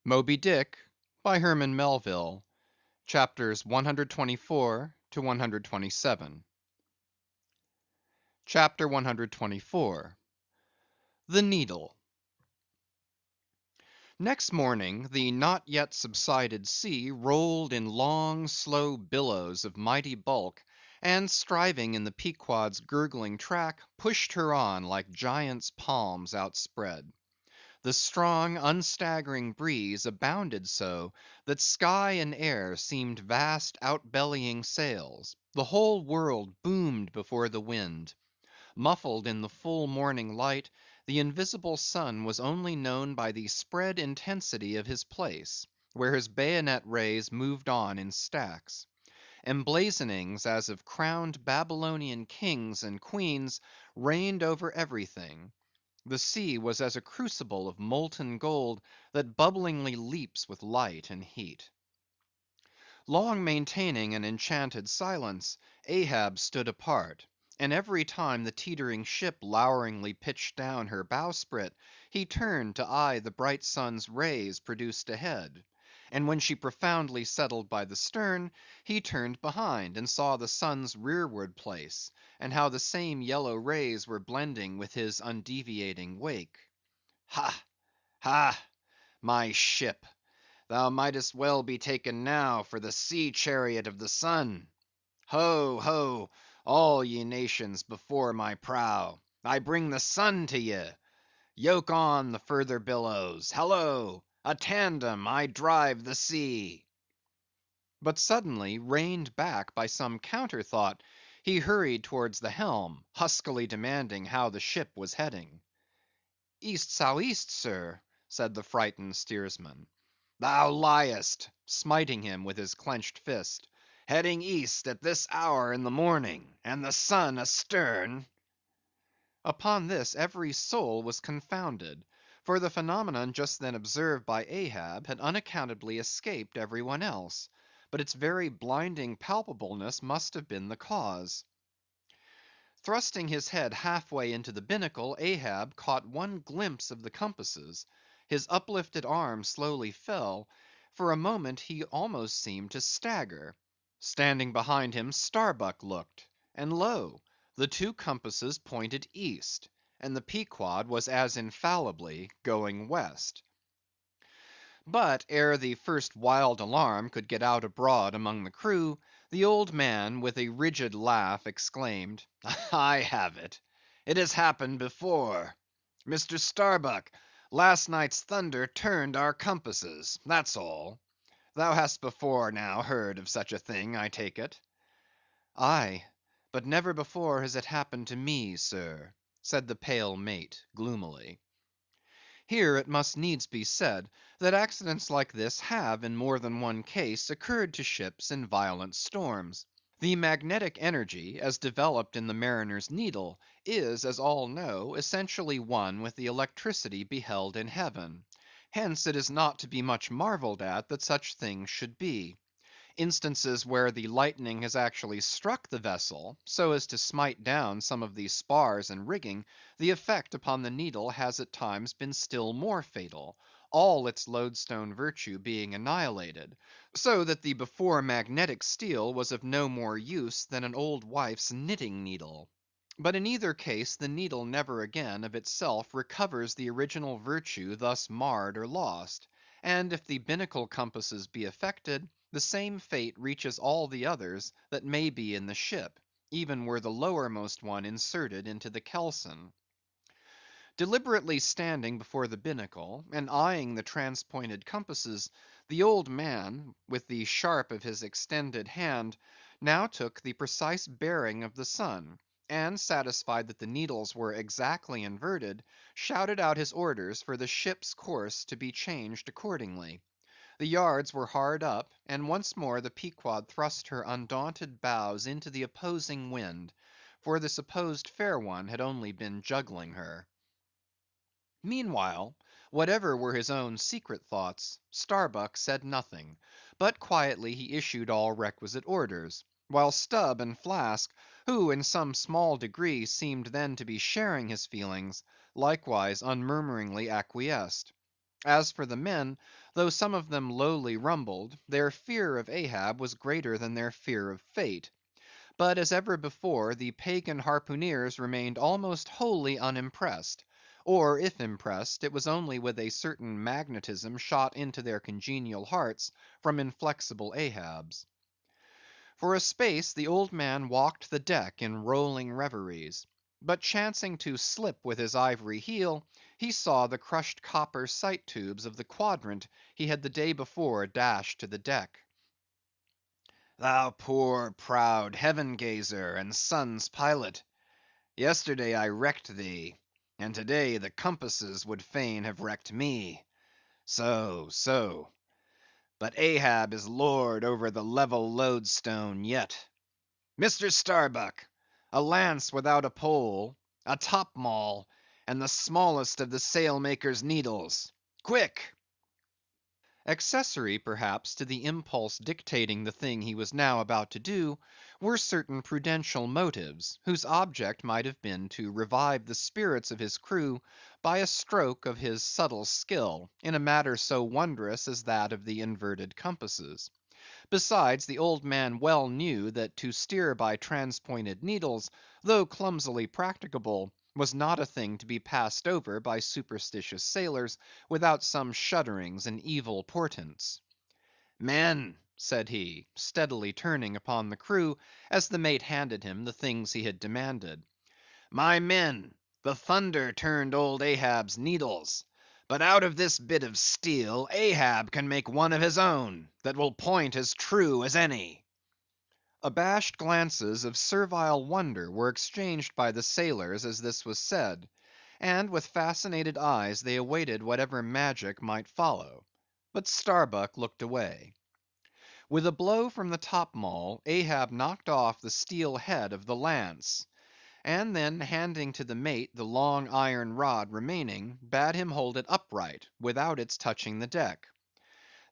Moby Dick by Herman Melville, chapters 124 to 127. Chapter 124. The Needle. Next morning the not yet subsided sea rolled in long, slow billows of mighty bulk, and striving in the Pequod's gurgling track, pushed her on like giants' palms outspread. The strong, unstaggering breeze abounded so, that sky and air seemed vast outbellying sails; the whole world boomed before the wind. Muffled in the full morning light, the invisible sun was only known by the spread intensity of his place, where his bayonet rays moved on in stacks. Emblazonings as of crowned Babylonian kings and queens reigned over everything. The sea was as a crucible of molten gold that bubblingly leaps with light and heat. Long maintaining an enchanted silence, Ahab stood apart; and every time the teetering ship loweringly pitched down her bowsprit, he turned to eye the bright sun's rays produced ahead; and when she profoundly settled by the stern, he turned behind and saw the sun's rearward place, and how the same yellow rays were blending with his undeviating wake. Ha! ha! my ship! Thou mightest well be taken now for the sea chariot of the sun. Ho, ho, all ye nations before my prow, I bring the sun to ye! Yoke on the further billows; hallo! a tandem, I drive the sea! But suddenly reined back by some counter thought, he hurried towards the helm, huskily demanding how the ship was heading. "East sou' east, sir," said the frightened steersman. "Thou liest," smiting him with his clenched fist. "Heading east at this hour in the morning, and the sun astern!" Upon this every soul was confounded; for the phenomenon just then observed by Ahab had unaccountably escaped every one else, but its very blinding palpableness must have been the cause. Thrusting his head half way into the binnacle, Ahab caught one glimpse of the compasses; his uplifted arm slowly fell; for a moment he almost seemed to stagger. Standing behind him, Starbuck looked; and lo! the two compasses pointed east, and the Pequod was as infallibly going west. But ere the first wild alarm could get out abroad among the crew, the old man, with a rigid laugh, exclaimed, "I have it! It has happened before. Mr. Starbuck, last night's thunder turned our compasses; that's all. Thou hast before now heard of such a thing, I take it?" "Aye, but never before has it happened to me, sir," said the pale mate, gloomily. Here it must needs be said, that accidents like this have in more than one case occurred to ships in violent storms. The magnetic energy, as developed in the mariner's needle, is, as all know, essentially one with the electricity beheld in heaven. Hence it is not to be much marvelled at that such things should be. Instances where the lightning has actually struck the vessel, so as to smite down some of the spars and rigging, the effect upon the needle has at times been still more fatal, all its lodestone virtue being annihilated; so that the before magnetic steel was of no more use than an old wife's knitting needle. But in either case the needle never again of itself recovers the original virtue thus marred or lost; and if the binnacle compasses be affected, the same fate reaches all the others that may be in the ship, even were the lowermost one inserted into the kelson. Deliberately standing before the binnacle, and eyeing the transpointed compasses, the old man, with the sharp of his extended hand, now took the precise bearing of the sun, and satisfied that the needles were exactly inverted, shouted out his orders for the ship's course to be changed accordingly. The yards were hard up, and once more the Pequod thrust her undaunted bows into the opposing wind, for the supposed fair one had only been juggling her. Meanwhile, whatever were his own secret thoughts, Starbuck said nothing, but quietly he issued all requisite orders; while Stubb and Flask, who in some small degree seemed then to be sharing his feelings, likewise unmurmuringly acquiesced. As for the men, though some of them lowly rumbled, their fear of Ahab was greater than their fear of fate. But as ever before, the pagan harpooneers remained almost wholly unimpressed; or if impressed, it was only with a certain magnetism shot into their congenial hearts from inflexible Ahab's. For a space the old man walked the deck in rolling reveries; but chancing to slip with his ivory heel, he saw the crushed copper sight tubes of the quadrant he had the day before dashed to the deck. Thou poor, proud heaven gazer and sun's pilot! Yesterday I wrecked thee, and to day the compasses would fain have wrecked me. So, so. But Ahab is lord over the level lodestone yet. Mr. Starbuck, a lance without a pole, a top maul, and the smallest of the sailmaker's needles. Quick! Accessory, perhaps, to the impulse dictating the thing he was now about to do, were certain prudential motives, whose object might have been to revive the spirits of his crew by a stroke of his subtle skill in a matter so wondrous as that of the inverted compasses. Besides, the old man well knew that to steer by transpointed needles, though clumsily practicable, was not a thing to be passed over by superstitious sailors without some shudderings and evil portents. "Men," said he, steadily turning upon the crew, as the mate handed him the things he had demanded. "My men, the thunder turned old Ahab's needles; but out of this bit of steel Ahab can make one of his own, that will point as true as any." Abashed glances of servile wonder were exchanged by the sailors as this was said, and with fascinated eyes they awaited whatever magic might follow. But Starbuck looked away. With a blow from the top maul, Ahab knocked off the steel head of the lance, and then handing to the mate the long iron rod remaining, bade him hold it upright, without its touching the deck.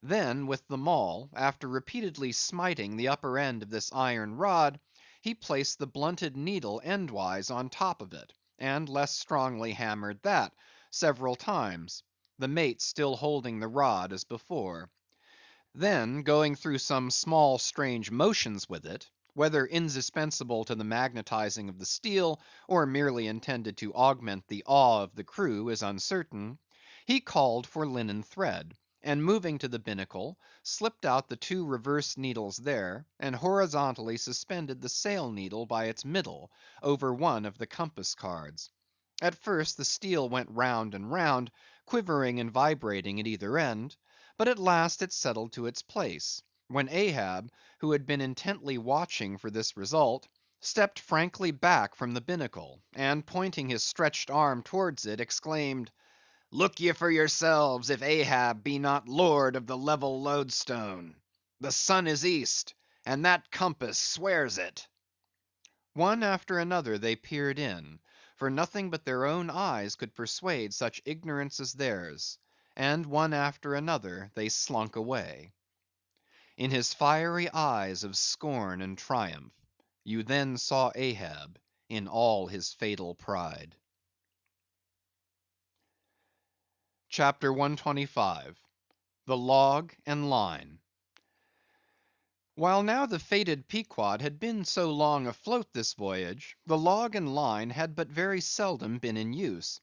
Then with the maul, after repeatedly smiting the upper end of this iron rod, he placed the blunted needle endwise on top of it, and less strongly hammered that several times, the mate still holding the rod as before. Then going through some small strange motions with it, whether indispensable to the magnetizing of the steel, or merely intended to augment the awe of the crew, is uncertain, he called for linen thread, and moving to the binnacle, slipped out the two reversed needles there, and horizontally suspended the sail needle by its middle over one of the compass cards. At first the steel went round and round, quivering and vibrating at either end, but at last it settled to its place, when Ahab, who had been intently watching for this result, stepped frankly back from the binnacle, and pointing his stretched arm towards it, exclaimed, "Look ye for yourselves if Ahab be not lord of the level lodestone. The sun is east, and that compass swears it." One after another they peered in, for nothing but their own eyes could persuade such ignorance as theirs; and one after another they slunk away. In his fiery eyes of scorn and triumph, you then saw Ahab in all his fatal pride. CHAPTER 125. The Log and Line. While now the fated Pequod had been so long afloat this voyage, the log and line had but very seldom been in use.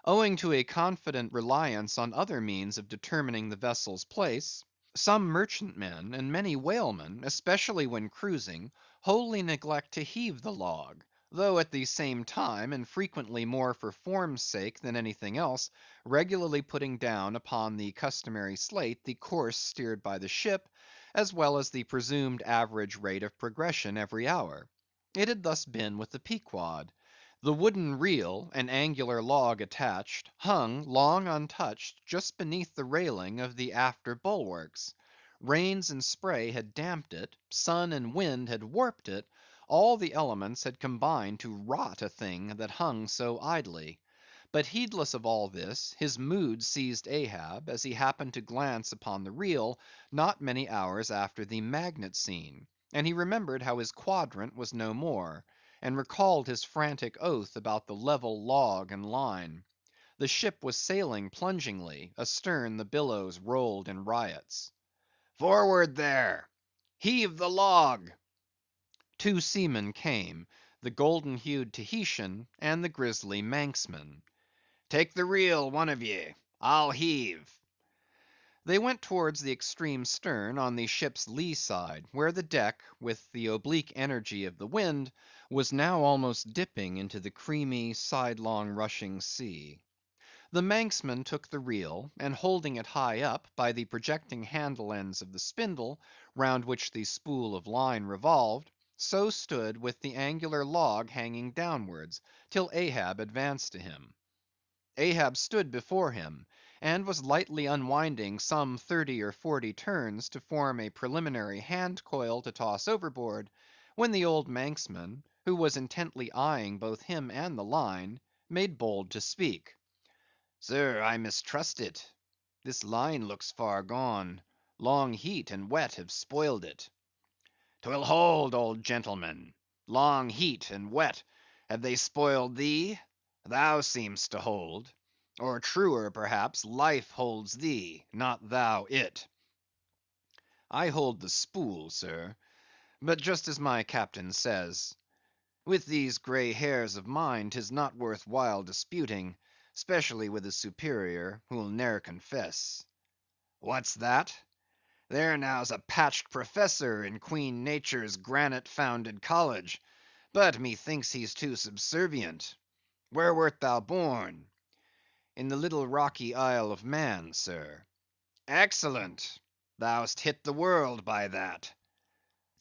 Owing to a confident reliance on other means of determining the vessel's place, some merchantmen and many whalemen, especially when cruising, wholly neglect to heave the log, though at the same time, and frequently more for form's sake than anything else, regularly putting down upon the customary slate the course steered by the ship, as well as the presumed average rate of progression every hour. It had thus been with the Pequod. The wooden reel, an angular log attached, hung, long untouched, just beneath the railing of the after bulwarks. Rains and spray had damped it, sun and wind had warped it, all the elements had combined to rot a thing that hung so idly. But heedless of all this, his mood seized Ahab, as he happened to glance upon the reel not many hours after the magnet scene, and he remembered how his quadrant was no more, and recalled his frantic oath about the level log and line. The ship was sailing plungingly; astern the billows rolled in riots. "Forward there! Heave the log!" Two seamen came, the golden‐hued Tahitian and the grizzly Manxman. "Take the reel, one of ye; I'll heave." They went towards the extreme stern on the ship's lee side, where the deck, with the oblique energy of the wind, was now almost dipping into the creamy, sidelong rushing sea. The Manxman took the reel, and holding it high up, by the projecting handle ends of the spindle, round which the spool of line revolved, so stood with the angular log hanging downwards, till Ahab advanced to him. Ahab stood before him, and was lightly unwinding some 30 or 40 turns to form a preliminary hand coil to toss overboard, when the old Manxman, who was intently eyeing both him and the line, made bold to speak. "Sir, I mistrust it. This line looks far gone; long heat and wet have spoiled it." "'Twill hold, old gentleman. Long heat and wet, have they spoiled thee? Thou seem'st to hold. Or truer, perhaps, life holds thee, not thou it." "I hold the spool, sir. But just as my captain says, with these grey hairs of mine, 'tis not worth while disputing, specially with a superior, who'll ne'er confess." "What's that? There now's a patched professor in Queen Nature's granite‐founded college; but methinks he's too subservient. Where wert thou born?" "In the little rocky Isle of Man, sir." "Excellent! Thou'st hit the world by that."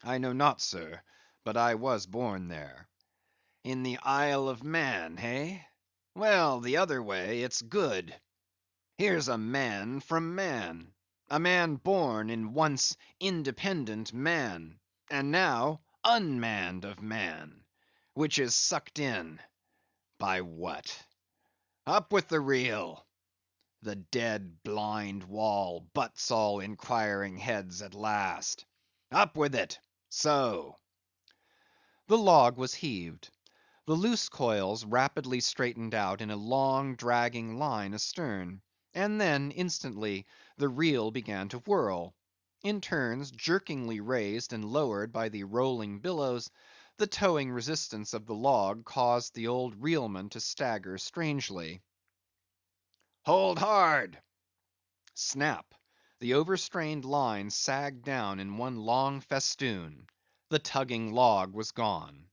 "I know not, sir, but I was born there." "In the Isle of Man, hey? Well, the other way, it's good. Here's a man from Man; a man born in once independent Man, and now unmanned of Man, which is sucked in—by what? Up with the reel! The dead, blind wall butts all inquiring heads at last. Up with it! So." The log was heaved. The loose coils rapidly straightened out in a long, dragging line astern; and then, instantly, the reel began to whirl. In turns, jerkingly raised and lowered by the rolling billows, the towing resistance of the log caused the old reelman to stagger strangely. "Hold hard!" Snap! The overstrained line sagged down in one long festoon. The tugging log was gone.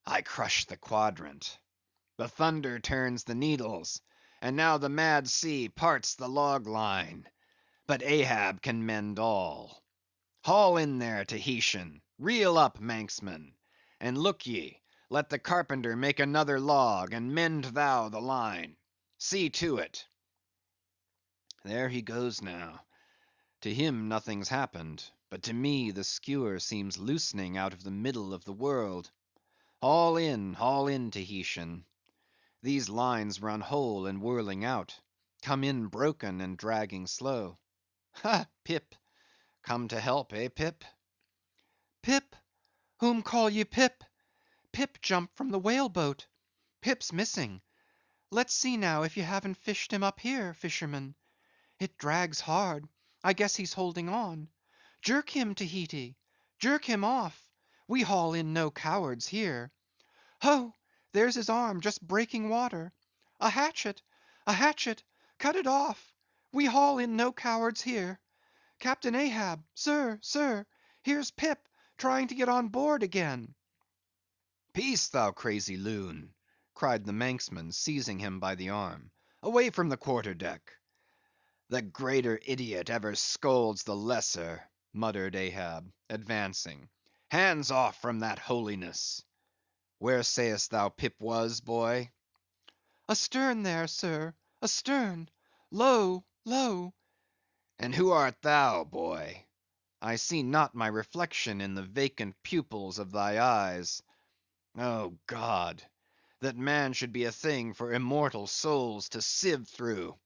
"I crush the quadrant. The thunder turns the needles, and now the mad sea parts the log line. But Ahab can mend all. Haul in there, Tahitian; reel up, Manxman; and look ye, let the carpenter make another log, and mend thou the line. See to it." "There he goes now. To him nothing's happened, but to me the skewer seems loosening out of the middle of the world. Haul in, Tahitian. These lines run whole and whirling out; come in broken and dragging slow. Ha, Pip! Come to help, eh, Pip?" "Pip? Whom call ye Pip? Pip jumped from the whale boat. Pip's missing. Let's see now if ye haven't fished him up here, fisherman. It drags hard; I guess he's holding on. Jerk him, Tahiti; jerk him off; we haul in no cowards here. Ho! there's his arm just breaking water. A hatchet! a hatchet! cut it off; we haul in no cowards here. Captain Ahab, sir, here's Pip trying to get on board again." "Peace, thou crazy loon!" cried the Manxman, seizing him by the arm. "Away from the quarter deck." "The greater idiot ever scolds the lesser," muttered Ahab, advancing. "Hands off from that holiness. Where sayest thou Pip was, boy?" "Astern there, sir, astern; low, low." "And who art thou, boy? I see not my reflection in the vacant pupils of thy eyes. Oh, God! that man should be a thing for immortal souls to sieve through.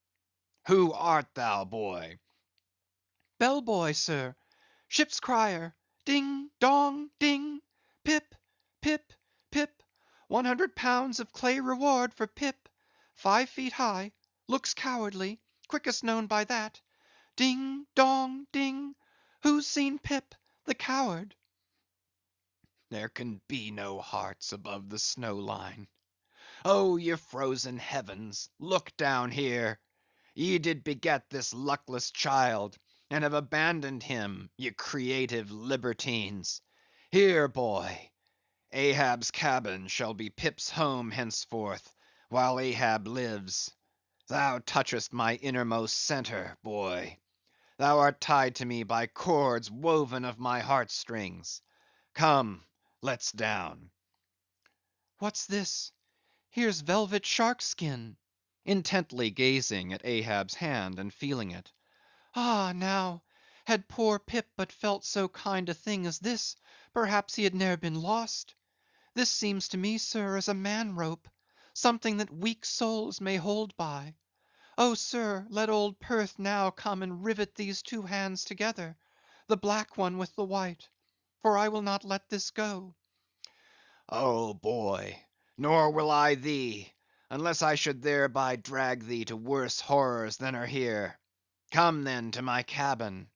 Who art thou, boy?" "Bell boy, sir; ship's crier; ding, dong, ding! Pip, Pip, Pip! £100 of clay reward for Pip! 5 feet high, looks cowardly, quickest known by that. Ding, dong, ding! Who's seen Pip, the coward? There can be no hearts above the snow line. Oh, ye frozen heavens, look down here! Ye did beget this luckless child, and have abandoned him, ye creative libertines. Here, boy, Ahab's cabin shall be Pip's home henceforth, while Ahab lives. Thou touchest my innermost centre, boy. Thou art tied to me by cords woven of my heartstrings. Come, let's down. What's this? Here's velvet shark skin. Intently gazing at Ahab's hand and feeling it. Ah, now, had poor Pip but felt so kind a thing as this, perhaps he had ne'er been lost. This seems to me, sir, as a man rope, something that weak souls may hold by. Oh, sir, let old Perth now come and rivet these two hands together, the black one with the white, for I will not let this go. Oh, boy, nor will I thee, unless I should thereby drag thee to worse horrors than are here. Come, then, to my cabin.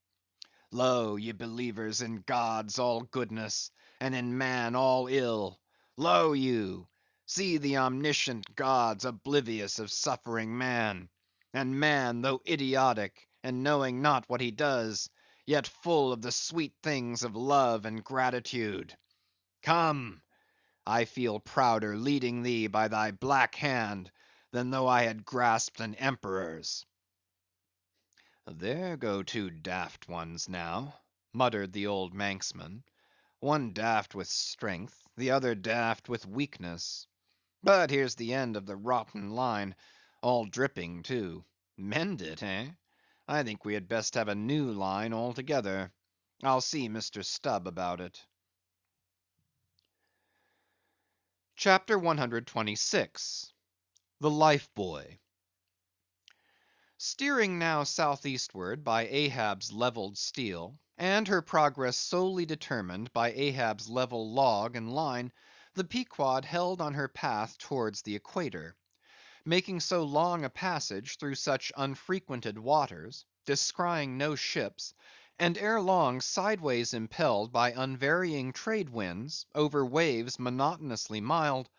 Lo, ye believers in God's all goodness, and in man all ill. Lo you, see the omniscient gods oblivious of suffering man; and man, though idiotic, and knowing not what he does, yet full of the sweet things of love and gratitude. Come, I feel prouder leading thee by thy black hand, than though I had grasped an emperor's. There go two daft ones now, muttered the old Manxman. One daft with strength, the other daft with weakness. But here's the end of the rotten line, all dripping too. Mend it, eh? I think we had best have a new line altogether. I'll see Mr. Stubb about it. CHAPTER 126. The Life Buoy. Steering now southeastward by Ahab's levelled steel, and her progress solely determined by Ahab's level log and line, the Pequod held on her path towards the equator. Making so long a passage through such unfrequented waters, descrying no ships, and ere long sideways impelled by unvarying trade winds, over waves monotonously mild,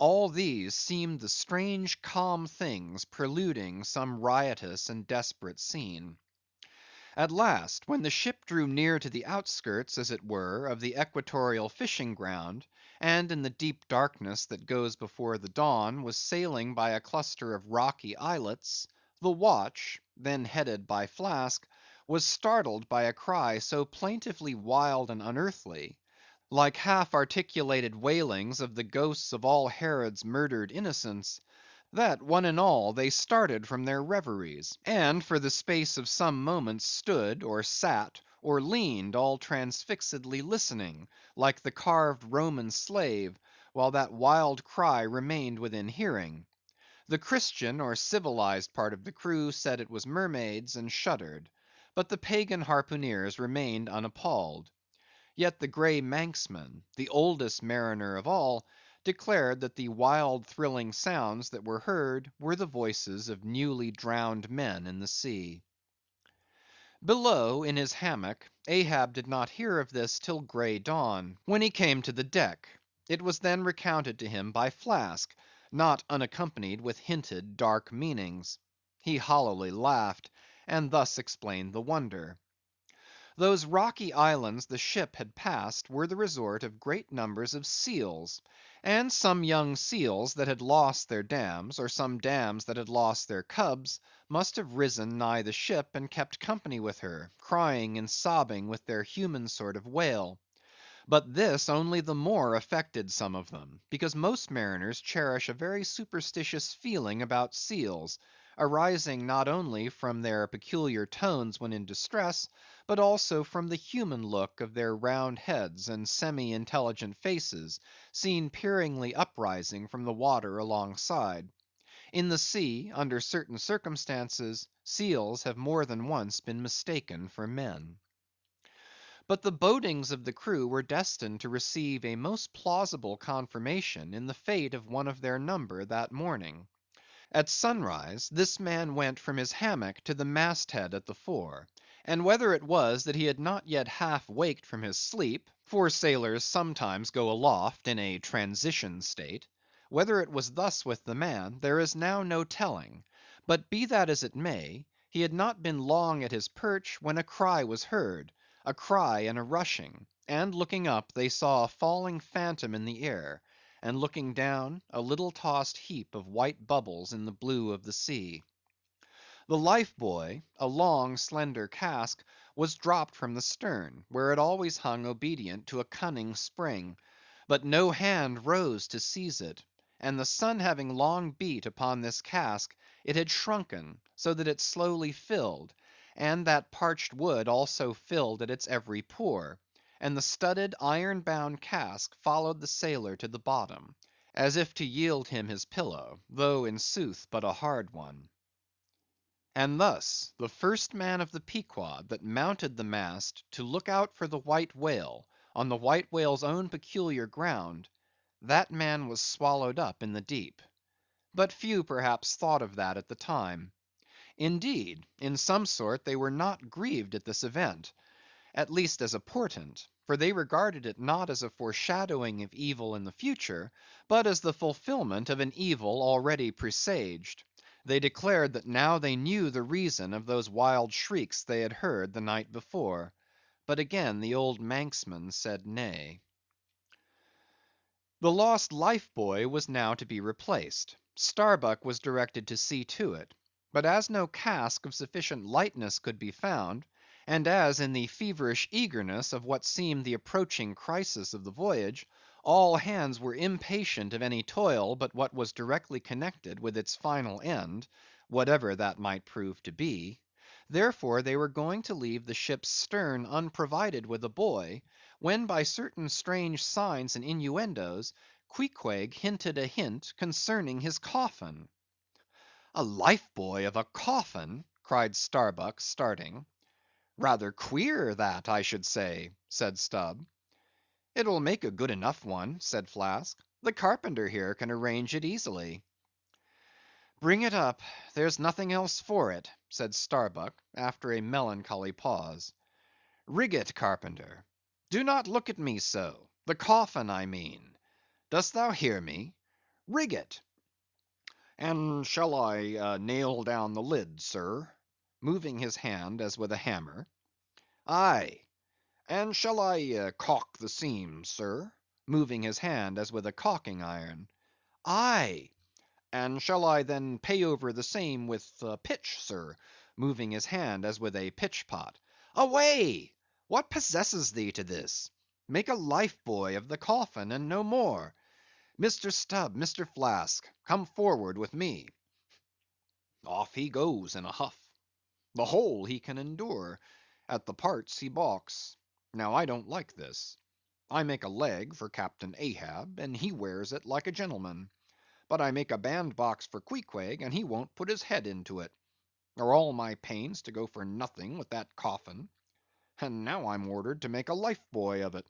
all these seemed the strange calm things preluding some riotous and desperate scene. At last, when the ship drew near to the outskirts, as it were, of the equatorial fishing ground, and in the deep darkness that goes before the dawn was sailing by a cluster of rocky islets, the watch, then headed by Flask, was startled by a cry so plaintively wild and unearthly, like half-articulated wailings of the ghosts of all Herod's murdered innocents, that one and all they started from their reveries, and for the space of some moments stood, or sat, or leaned all transfixedly listening, like the carved Roman slave, while that wild cry remained within hearing. The Christian or civilized part of the crew said it was mermaids, and shuddered; but the pagan harpooneers remained unappalled. Yet the grey Manxman, the oldest mariner of all, declared that the wild thrilling sounds that were heard were the voices of newly drowned men in the sea. Below, in his hammock, Ahab did not hear of this till grey dawn, when he came to the deck. It was then recounted to him by Flask, not unaccompanied with hinted dark meanings. He hollowly laughed, and thus explained the wonder. Those rocky islands the ship had passed were the resort of great numbers of seals; and some young seals that had lost their dams, or some dams that had lost their cubs, must have risen nigh the ship and kept company with her, crying and sobbing with their human sort of wail. But this only the more affected some of them, because most mariners cherish a very superstitious feeling about seals, arising not only from their peculiar tones when in distress, but also from the human look of their round heads and semi-intelligent faces, seen peeringly uprising from the water alongside. In the sea, under certain circumstances, seals have more than once been mistaken for men. But the bodings of the crew were destined to receive a most plausible confirmation in the fate of one of their number that morning. At sunrise, this man went from his hammock to the mast head at the fore; and whether it was that he had not yet half waked from his sleep—for sailors sometimes go aloft in a transition state—whether it was thus with the man, there is now no telling; but be that as it may, he had not been long at his perch when a cry was heard, a cry and a rushing; and looking up, they saw a falling phantom in the air, and looking down, a little tossed heap of white bubbles in the blue of the sea. The life buoy, a long slender cask, was dropped from the stern, where it always hung obedient to a cunning spring; but no hand rose to seize it; and the sun having long beat upon this cask, it had shrunken, so that it slowly filled, and that parched wood also filled at its every pore; and the studded, iron bound cask followed the sailor to the bottom, as if to yield him his pillow, though in sooth but a hard one. And thus the first man of the Pequod that mounted the mast to look out for the White Whale, on the White Whale's own peculiar ground, that man was swallowed up in the deep. But few perhaps thought of that at the time. Indeed, in some sort they were not grieved at this event, at least as a portent; for they regarded it not as a foreshadowing of evil in the future, but as the fulfilment of an evil already presaged. They declared that now they knew the reason of those wild shrieks they had heard the night before. But again the old Manxman said nay. The lost life buoy was now to be replaced. Starbuck was directed to see to it; but as no cask of sufficient lightness could be found, and as in the feverish eagerness of what seemed the approaching crisis of the voyage, all hands were impatient of any toil but what was directly connected with its final end, whatever that might prove to be; therefore they were going to leave the ship's stern unprovided with a buoy, when by certain strange signs and innuendoes, Queequeg hinted a hint concerning his coffin. "A life buoy of a coffin!" cried Starbuck, starting. "Rather queer, that, I should say," said Stubb. "It will make a good enough one," said Flask. "The carpenter here can arrange it easily." "Bring it up; there's nothing else for it," said Starbuck, after a melancholy pause. "Rig it, carpenter. Do not look at me so; the coffin, I mean. Dost thou hear me? Rig it." "And shall I nail down the lid, sir?" moving his hand as with a hammer. "Aye." "And shall I caulk the seams, sir?" moving his hand as with a caulking iron. "Aye." "And shall I then pay over the same with pitch, sir?" moving his hand as with a pitch pot. "Away! What possesses thee to this? Make a life buoy of the coffin, and no more. Mr. Stubb, Mr. Flask, come forward with me." Off he goes in a huff. The whole he can endure; at the parts he balks. Now I don't like this. I make a leg for Captain Ahab, and he wears it like a gentleman; but I make a bandbox for Queequeg, and he won't put his head into it. Are all my pains to go for nothing with that coffin? And now I'm ordered to make a life buoy of it.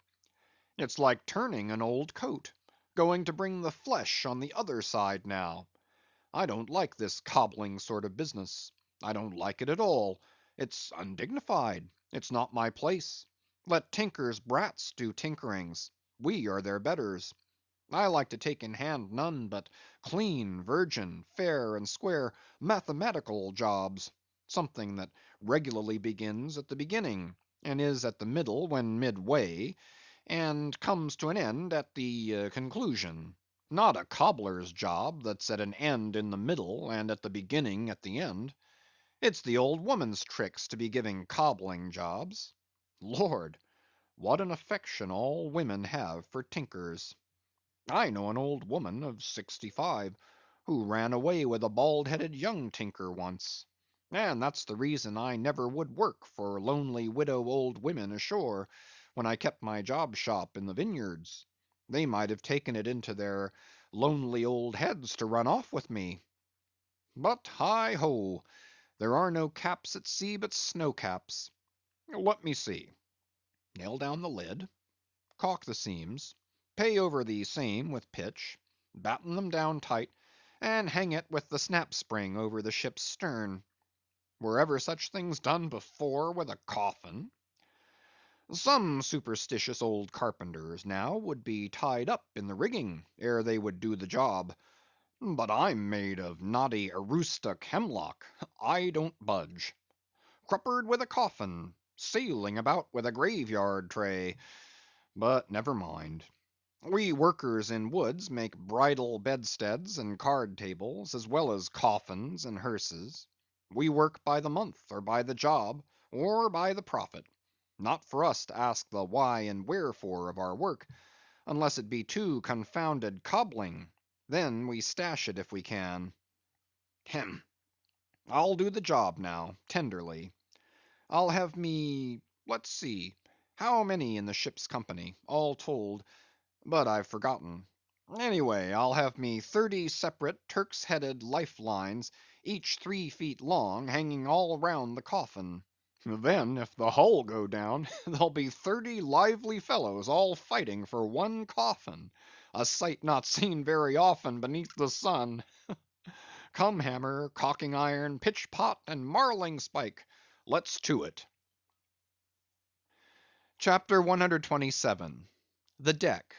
It's like turning an old coat; going to bring the flesh on the other side now. I don't like this cobbling sort of business. I don't like it at all. It's undignified. It's not my place. Let tinkers' brats do tinkerings. We are their betters. I like to take in hand none but clean, virgin, fair and square mathematical jobs; something that regularly begins at the beginning, and is at the middle when midway, and comes to an end at the conclusion; not a cobbler's job that's at an end in the middle, and at the beginning at the end. It's the old woman's tricks to be giving cobbling jobs. Lord! what an affection all women have for tinkers. I know an old woman of 65 who ran away with a bald‐headed young tinker once; and that's the reason I never would work for lonely widow old women ashore, when I kept my job shop in the Vineyards. They might have taken it into their lonely old heads to run off with me. But heigh ho! there are no caps at sea but snow caps. Let me see. Nail down the lid, caulk the seams, pay over the same with pitch, batten them down tight, and hang it with the snap spring over the ship's stern. Were ever such things done before with a coffin? Some superstitious old carpenters, now, would be tied up in the rigging ere they would do the job. But I'm made of knotty aroostook hemlock. I don't budge. Cruppered with a coffin, sailing about with a graveyard tray. But never mind. We workers in woods make bridal bedsteads and card tables, as well as coffins and hearses. We work by the month, or by the job, or by the profit. Not for us to ask the why and wherefore of our work, unless it be too confounded cobbling. Then we stash it if we can. Hem! I'll do the job now, tenderly. I'll have let's see, how many in the ship's company, all told, but I've forgotten. Anyway, I'll have me 30 separate Turk's headed life lines, each 3 feet long, hanging all round the coffin. Then, if the hull go down, there'll be 30 lively fellows all fighting for one coffin, a sight not seen very often beneath the sun. Come, hammer, caulking iron, pitch pot, and marling spike, let's to it. CHAPTER 127. The Deck.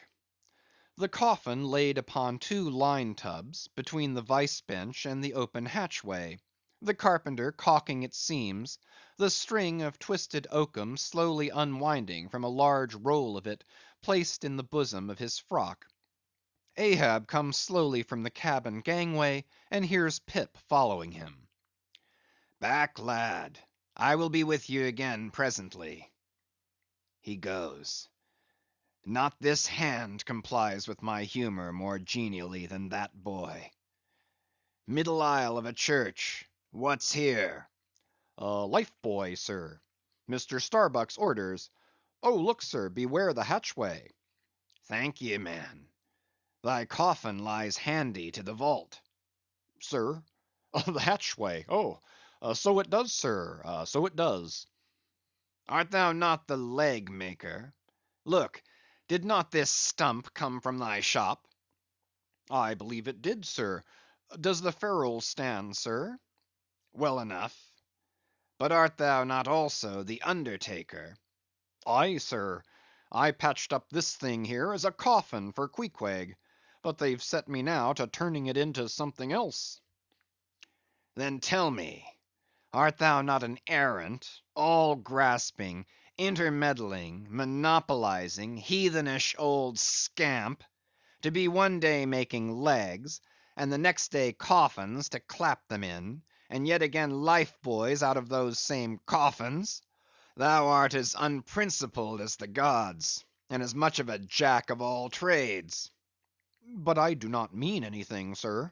The coffin laid upon 2 line tubs, between the vice bench and the open hatchway, the carpenter caulking its seams, the string of twisted oakum slowly unwinding from a large roll of it placed in the bosom of his frock. Ahab comes slowly from the cabin gangway, and hears Pip following him. "Back, lad. I will be with you again presently." He goes. Not this hand complies with my humor more genially than that boy. Middle aisle of a church. What's here? Life buoy, sir. Mr. Starbuck's orders. Oh, look, sir, beware the hatchway. Thank ye, man. Thy coffin lies handy to the vault. Sir? The hatchway. Oh, so it does, sir, so it does. Art thou not the leg maker? Look, did not this stump come from thy shop? I believe it did, sir. Does the ferrule stand, sir? Well enough. But art thou not also the undertaker? Aye, sir. I patched up this thing here as a coffin for Queequeg, but they've set me now to turning it into something else. Then tell me, art thou not an arrant, all-grasping, intermeddling, monopolizing, heathenish old scamp, to be one day making legs, and the next day coffins to clap them in, and yet again life buoys out of those same coffins? Thou art as unprincipled as the gods, and as much of a jack of all trades. But I do not mean anything, sir.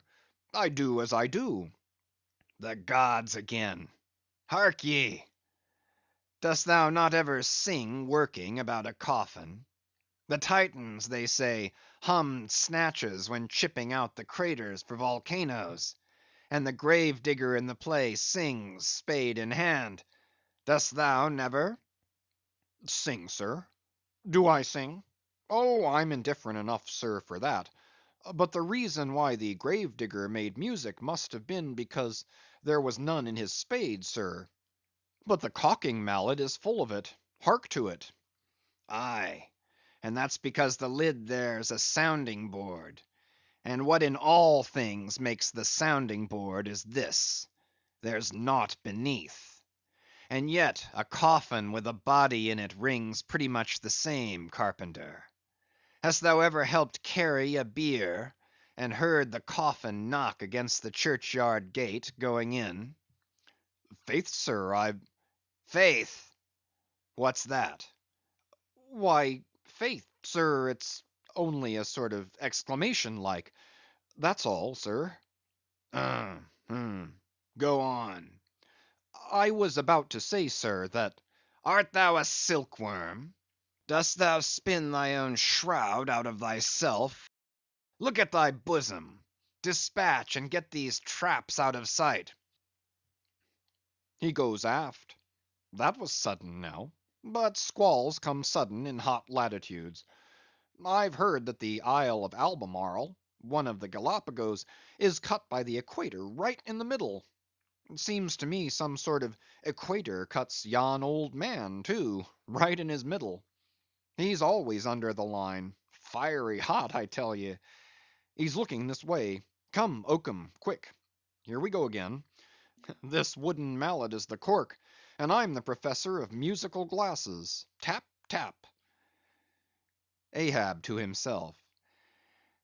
I do as I do. The gods again. Hark ye! Dost thou not ever sing working about a coffin? The Titans, they say, hummed snatches when chipping out the craters for volcanoes, and the grave digger in the play sings, spade in hand. Dost thou never? Sing, sir? Do I sing? Oh, I'm indifferent enough, sir, for that. But the reason why the grave digger made music must have been because there was none in his spade, sir. But the caulking mallet is full of it. Hark to it. Aye, and that's because the lid there's a sounding board. And what in all things makes the sounding board is this: there's naught beneath. And yet a coffin with a body in it rings pretty much the same, carpenter. Hast thou ever helped carry a bier, and heard the coffin knock against the churchyard gate, going in? Faith, sir, I've... Faith! What's that? Why, faith, sir, it's only a sort of exclamation like. That's all, sir. Go on. I was about to say, sir, that... Art thou a silkworm? Dost thou spin thy own shroud out of thyself? Look at thy bosom. Dispatch, and get these traps out of sight. He goes aft. That was sudden now. But squalls come sudden in hot latitudes. I've heard that the Isle of Albemarle, One of the Galapagos is cut by the equator right in the middle. It seems to me some sort of equator cuts yon old man, too, right in his middle. He's always under the line. Fiery hot, I tell ye. He's looking this way. Come, Oakum, quick. Here we go again. This wooden mallet is the cork, and I'm the professor of musical glasses. Tap, tap. Ahab to himself.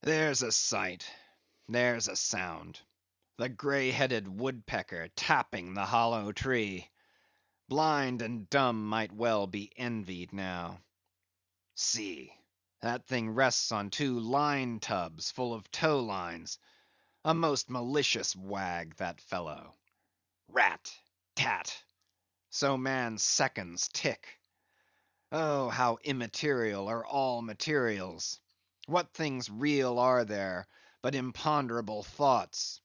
There's a sight. There's a sound. The grey-headed woodpecker tapping the hollow tree. Blind and dumb might well be envied now. See, that thing rests on two line tubs full of tow lines. A most malicious wag, that fellow. Rat, tat, so man's seconds tick. Oh, how immaterial are all materials! What things real are there but imponderable thoughts?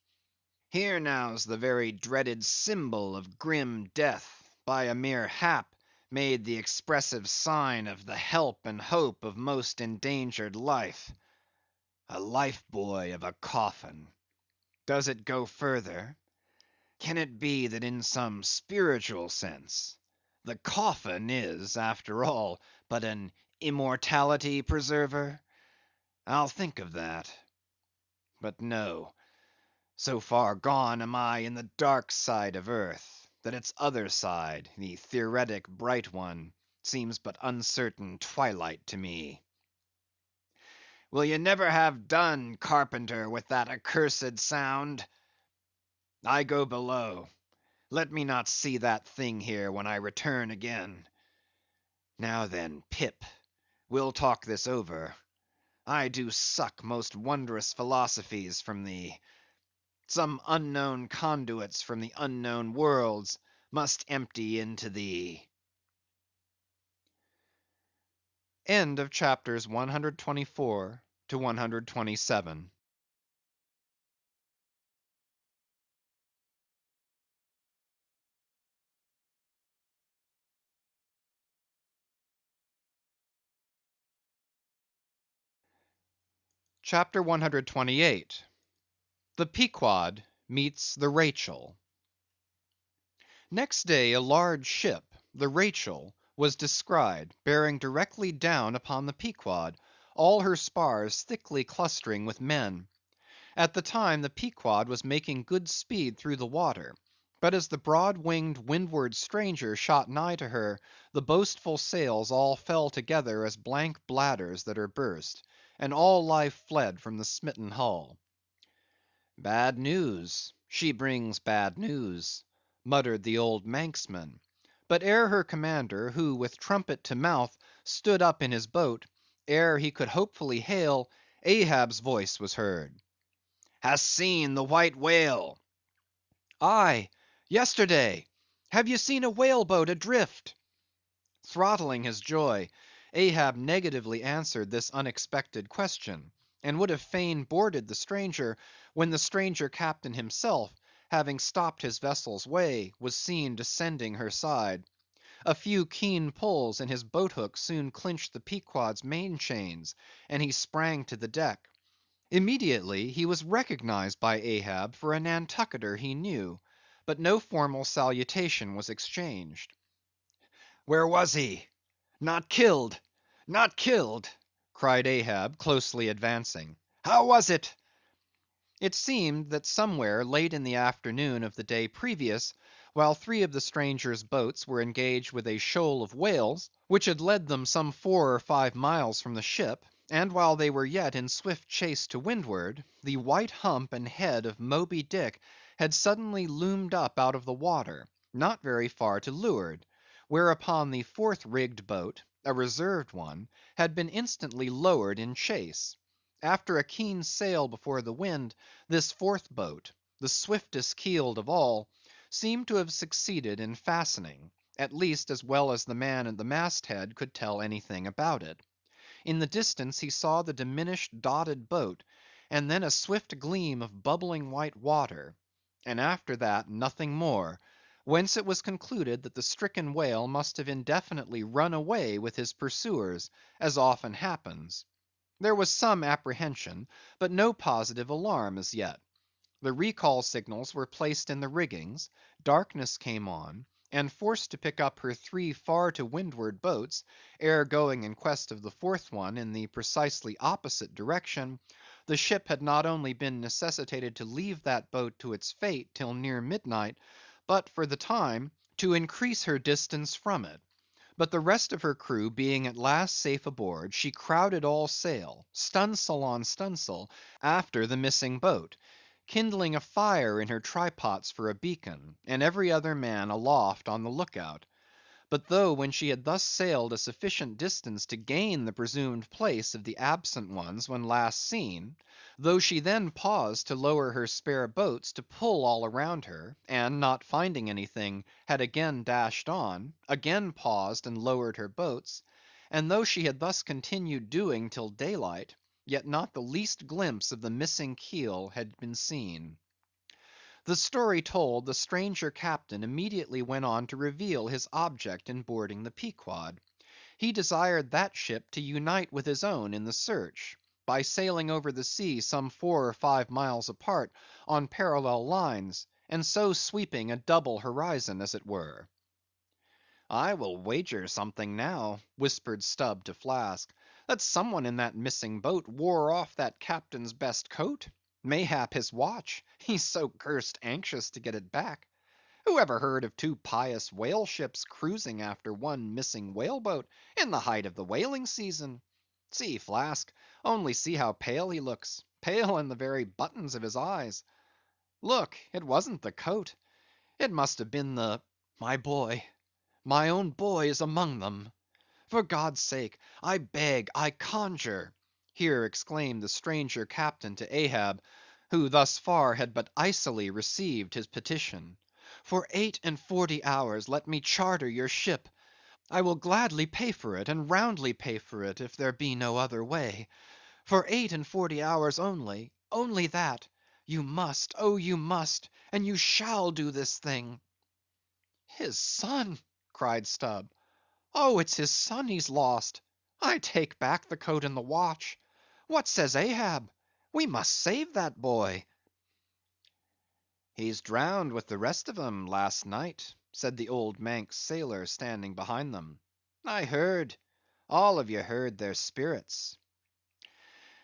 Here now's the very dreaded symbol of grim death, by a mere hap made the expressive sign of the help and hope of most endangered life. A life buoy of a coffin. Does it go further? Can it be that in some spiritual sense, the coffin is, after all, but an immortality preserver? I'll think of that. But no, so far gone am I in the dark side of earth, that its other side, the theoretic bright one, seems but uncertain twilight to me. Will ye never have done, carpenter, with that accursed sound? I go below. Let me not see that thing here when I return again. Now then, Pip, we'll talk this over. I do suck most wondrous philosophies from thee. Some unknown conduits from the unknown worlds must empty into thee. End of chapters 124 to 127. Chapter 128. The Pequod meets the Rachel. Next day a large ship, the Rachel, was descried, bearing directly down upon the Pequod, all her spars thickly clustering with men. At the time the Pequod was making good speed through the water; but as the broad‐winged windward stranger shot nigh to her, the boastful sails all fell together as blank bladders that are burst, and all life fled from the smitten hull. "Bad news, she brings bad news," muttered the old Manxman; but ere her commander, who with trumpet to mouth stood up in his boat, ere he could hopefully hail, Ahab's voice was heard. "Hast seen the white whale?" "Aye, yesterday. Have ye seen a whale boat adrift?" Throttling his joy, Ahab negatively answered this unexpected question, and would have fain boarded the stranger, when the stranger captain himself, having stopped his vessel's way, was seen descending her side. A few keen pulls, and his boat hook soon clinched the Pequod's main chains, and he sprang to the deck. Immediately he was recognized by Ahab for a Nantucketer he knew, but no formal salutation was exchanged. "Where was he? Not killed? Not killed?" cried Ahab, closely advancing. "How was it?" It seemed that somewhere late in the afternoon of the day previous, while three of the stranger's boats were engaged with a shoal of whales, which had led them some 4 or 5 miles from the ship, and while they were yet in swift chase to windward, the white hump and head of Moby Dick had suddenly loomed up out of the water, not very far to leeward; whereupon the fourth rigged boat, a reserved one, had been instantly lowered in chase. After a keen sail before the wind, this fourth boat, the swiftest keeled of all, seemed to have succeeded in fastening, at least as well as the man at the mast head could tell anything about it. In the distance he saw the diminished dotted boat, and then a swift gleam of bubbling white water, and after that nothing more, whence it was concluded that the stricken whale must have indefinitely run away with his pursuers, as often happens. There was some apprehension, but no positive alarm as yet. The recall signals were placed in the riggings, darkness came on, and forced to pick up her three far to windward boats, ere going in quest of the fourth one in the precisely opposite direction, the ship had not only been necessitated to leave that boat to its fate till near midnight, but for the time to increase her distance from it. But the rest of her crew being at last safe aboard, she crowded all sail, stunsail on stunsail, after the missing boat, kindling a fire in her trypots for a beacon, and every other man aloft on the look out. But though when she had thus sailed a sufficient distance to gain the presumed place of the absent ones when last seen; though she then paused to lower her spare boats to pull all around her, and not finding anything, had again dashed on; again paused and lowered her boats; and though she had thus continued doing till daylight, yet not the least glimpse of the missing keel had been seen. The story told, the stranger captain immediately went on to reveal his object in boarding the Pequod. He desired that ship to unite with his own in the search, by sailing over the sea some 4 or 5 miles apart on parallel lines, and so sweeping a double horizon as it were. "I will wager something now," whispered Stubb to Flask, "that some one in that missing boat wore off that captain's best coat; mayhap his watch, he's so cursed anxious to get it back. Who ever heard of two pious whale ships cruising after one missing whale boat in the height of the whaling season? See, Flask, only see how pale he looks; pale in the very buttons of his eyes. Look, it wasn't the coat, it must have been the—my boy, my own boy is among them. For God's sake, I beg, I conjure," here exclaimed the stranger captain to Ahab, who thus far had but icily received his petition, "for 48 hours let me charter your ship. I will gladly pay for it, and roundly pay for it, if there be no other way. For 48 hours only, only that, you must, oh you must, and you shall do this thing." "His son!" cried Stubb. "Oh, it's his son he's lost. I take back the coat and the watch. What says Ahab? We must save that boy." "He's drowned with the rest of 'em last night," said the old Manx sailor standing behind them. "I heard; all of ye heard their spirits."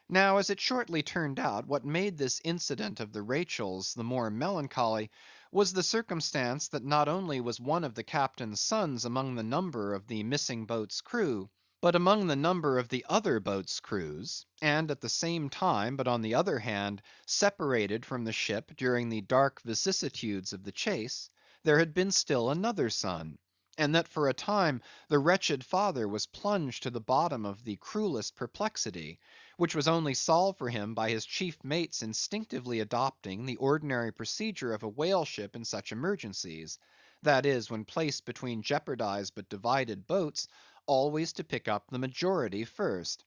Now, as it shortly turned out, what made this incident of the Rachel's the more melancholy, was the circumstance that not only was one of the captain's sons among the number of the missing boat's crew, but among the number of the other boat's crews; and at the same time, but on the other hand, separated from the ship during the dark vicissitudes of the chase, there had been still another son; and that for a time the wretched father was plunged to the bottom of the cruellest perplexity, which was only solved for him by his chief mate's instinctively adopting the ordinary procedure of a whale ship in such emergencies; that is, when placed between jeopardized but divided boats, always to pick up the majority first.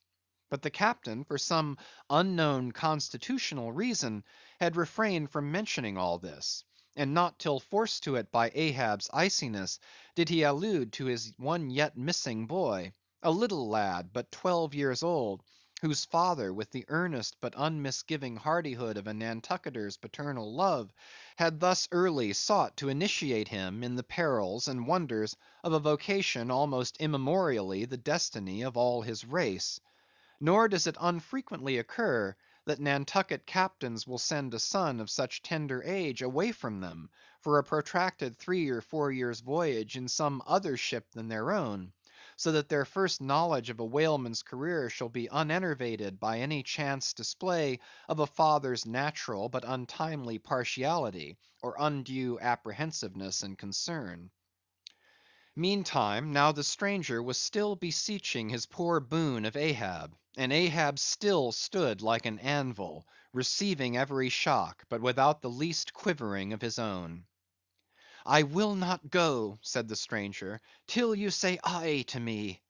But the captain, for some unknown constitutional reason, had refrained from mentioning all this; and not till forced to it by Ahab's iciness, did he allude to his one yet missing boy, a little lad but 12 years old, whose father, with the earnest but unmisgiving hardihood of a Nantucketer's paternal love, had thus early sought to initiate him in the perils and wonders of a vocation almost immemorially the destiny of all his race. Nor does it unfrequently occur, that Nantucket captains will send a son of such tender age away from them, for a protracted 3 or 4 years' voyage in some other ship than their own, so that their first knowledge of a whaleman's career shall be unenervated by any chance display of a father's natural but untimely partiality, or undue apprehensiveness and concern. Meantime, now the stranger was still beseeching his poor boon of Ahab, and Ahab still stood like an anvil, receiving every shock, but without the least quivering of his own. "I will not go," said the stranger, "till you say aye to me.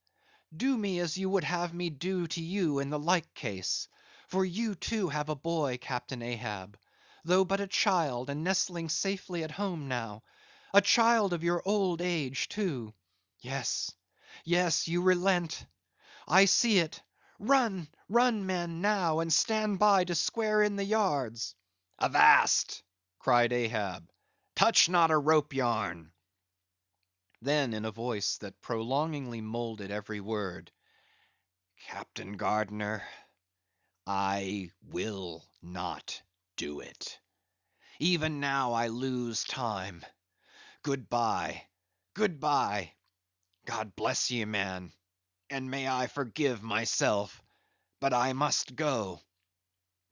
Do me as you would have me do to you in the like case; for you too have a boy, Captain Ahab, though but a child, and nestling safely at home now; a child of your old age too. Yes, yes, you relent. I see it, Run, run, men, now, and stand by to square in the yards. Avast! cried Ahab. Touch not a rope yarn. Then in a voice that prolongingly moulded every word, Captain Gardner, I will not do it. Even now I lose time. Good-bye, good-bye. God bless ye, man, and may I forgive myself, but I must go.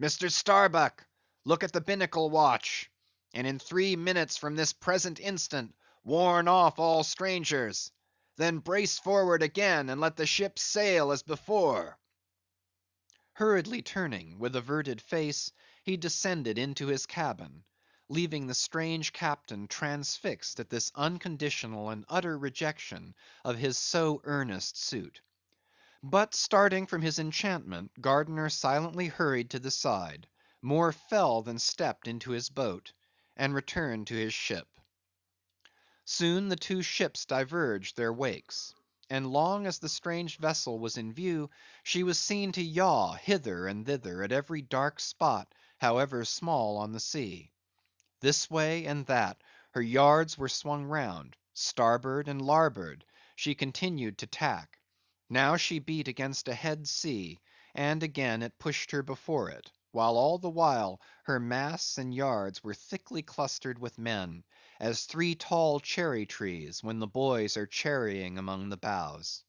Mr. Starbuck, look at the binnacle watch, and in 3 minutes from this present instant, warn off all strangers. Then brace forward again, and let the ship sail as before. hurriedly turning, with averted face, he descended into his cabin, leaving the strange captain transfixed at this unconditional and utter rejection of his so earnest suit. But starting from his enchantment, Gardner silently hurried to the side, more fell than stepped into his boat, and returned to his ship. Soon the two ships diverged their wakes, and long as the strange vessel was in view, she was seen to yaw hither and thither at every dark spot, however small on the sea. This way and that her yards were swung round; starboard and larboard she continued to tack. Now she beat against a head sea, and again it pushed her before it, while all the while her masts and yards were thickly clustered with men, as 3 tall cherry trees when the boys are cherrying among the boughs.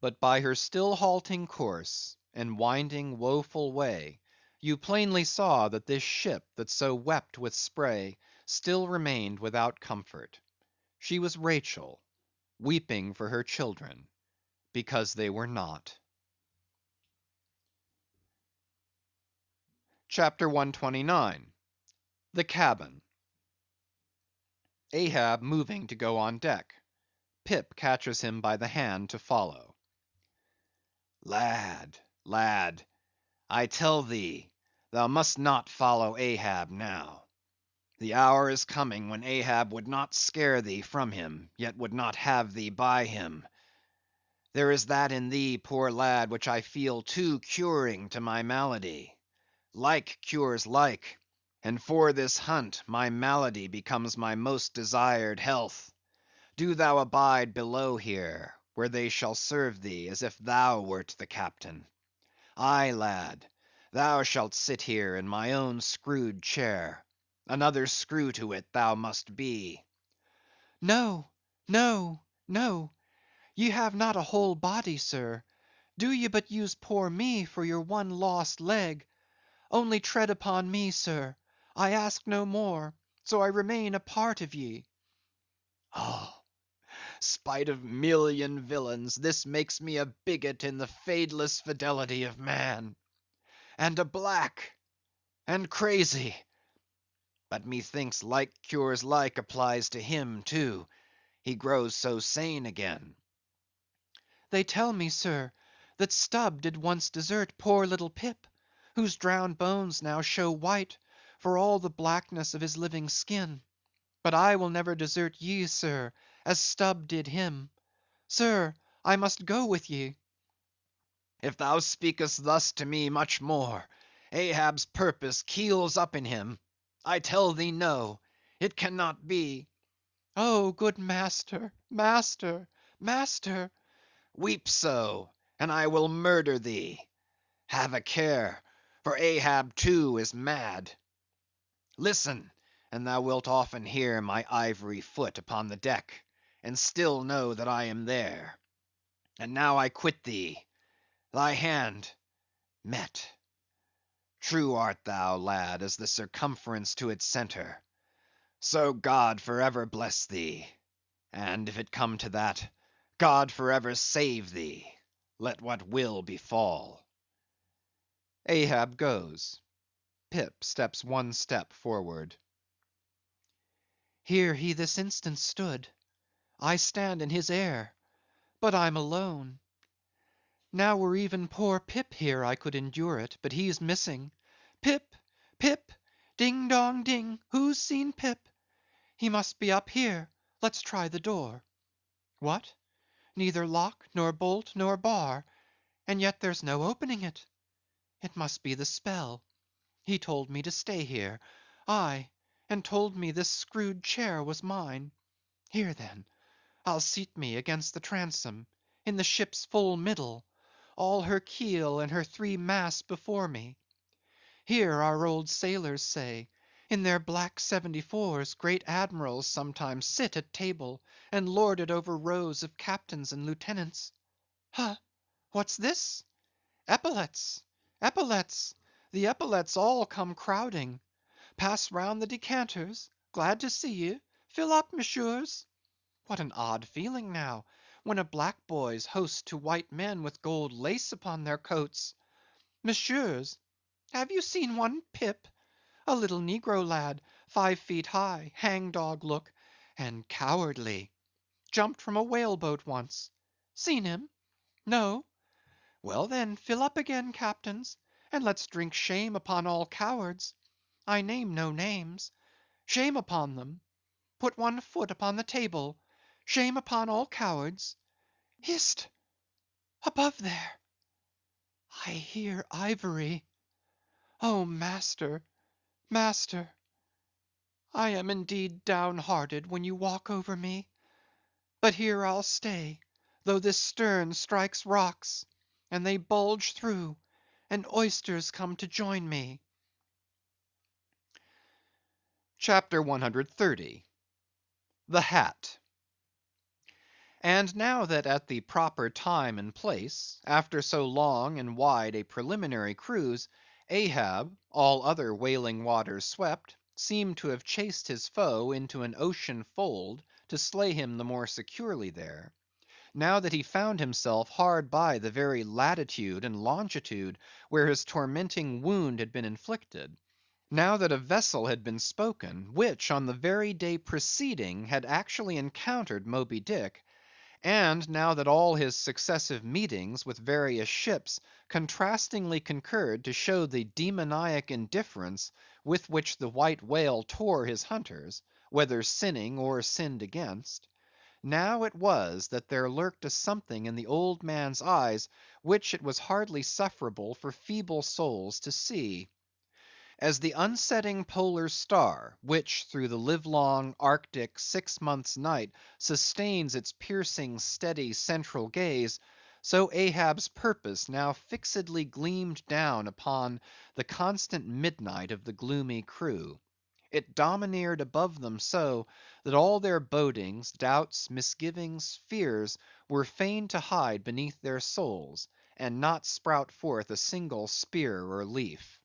But by her still halting course, and winding woeful way, you plainly saw that this ship that so wept with spray, still remained without comfort. She was Rachel, weeping for her children, because they were not. Chapter 129. The Cabin. Ahab moving to go on deck. Pip catches him by the hand to follow. Lad, lad, I tell thee, thou must not follow Ahab now. The hour is coming when Ahab would not scare thee from him, yet would not have thee by him. There is that in thee, poor lad, which I feel too curing to my malady. Like cures like, and for this hunt my malady becomes my most desired health. Do thou abide below here, where they shall serve thee as if thou wert the captain. Aye, lad, thou shalt sit here in my own screwed chair. Another screw to it thou must be. No, no, no. Ye have not a whole body, sir. Do ye but use poor me for your one lost leg. Only tread upon me, sir. I ask no more, so I remain a part of ye. Oh, spite of million villains, this makes me a bigot in the fadeless fidelity of man, and a black, and crazy. But methinks like cures like applies to him too. He grows so sane again. They tell me, sir, that Stubb did once desert poor little Pip, whose drowned bones now show white for all the blackness of his living skin. But I will never desert ye, sir, as Stubb did him. Sir, I must go with ye. If thou speakest thus to me much more, Ahab's purpose keels up in him. I tell thee no, it cannot be. Oh, good master, master, master! Weep so, and I will murder thee. Have a care, for Ahab too is mad. Listen, and thou wilt often hear my ivory foot upon the deck, and still know that I am there. And now I quit thee. Thy hand met. True art thou, lad, as the circumference to its centre. So God for ever bless thee; and if it come to that, God for ever save thee, let what will befall. Ahab goes. Pip steps one step forward. Here he this instant stood. I stand in his air, but I'm alone. Now were even poor Pip here I could endure it, but he's missing. Pip, Pip, ding dong ding, who's seen Pip? He must be up here. Let's try the door. What? Neither lock, nor bolt, nor bar. and yet there's no opening it. It must be the spell. He told me to stay here, aye, and told me this screwed chair was mine. Here, then, I'll seat me against the transom, in the ship's full middle, all her keel and her three masts before me. Here our old sailors say, in their black 74s great admirals sometimes sit at table and lord it over rows of captains and lieutenants. Huh! What's this? Epaulets! Epaulets! The epaulets all come crowding. Pass round the decanters. Glad to see ye. Fill up, messieurs. What an odd feeling now, when a black boy's host to white men with gold lace upon their coats. Messieurs, have you seen one Pip? A little negro lad, 5 feet high, hang-dog look, and cowardly. Jumped from a whale-boat once. Seen him? No? Well then, fill up again, captains, and let's drink shame upon all cowards. I name no names. Shame upon them. Put one foot upon the table. Shame upon all cowards. Hist! Above there! I hear ivory. Oh, master, master, I am indeed downhearted when you walk over me. But here I'll stay, though this stern strikes rocks, and they bulge through, and oysters come to join me. Chapter 130. The Hat. And now that at the proper time and place, after so long and wide a preliminary cruise, Ahab, all other whaling waters swept, seemed to have chased his foe into an ocean fold to slay him the more securely there; now that he found himself hard by the very latitude and longitude where his tormenting wound had been inflicted; now that a vessel had been spoken, which on the very day preceding had actually encountered Moby Dick; and now that all his successive meetings with various ships contrastingly concurred to show the demoniac indifference with which the white whale tore his hunters, whether sinning or sinned against; now it was that there lurked a something in the old man's eyes which it was hardly sufferable for feeble souls to see. As the unsetting polar star, which through the livelong, Arctic, 6 months' night sustains its piercing, steady, central gaze, so Ahab's purpose now fixedly gleamed down upon the constant midnight of the gloomy crew. It domineered above them so, that all their bodings, doubts, misgivings, fears, were fain to hide beneath their souls, and not sprout forth a single spear or leaf.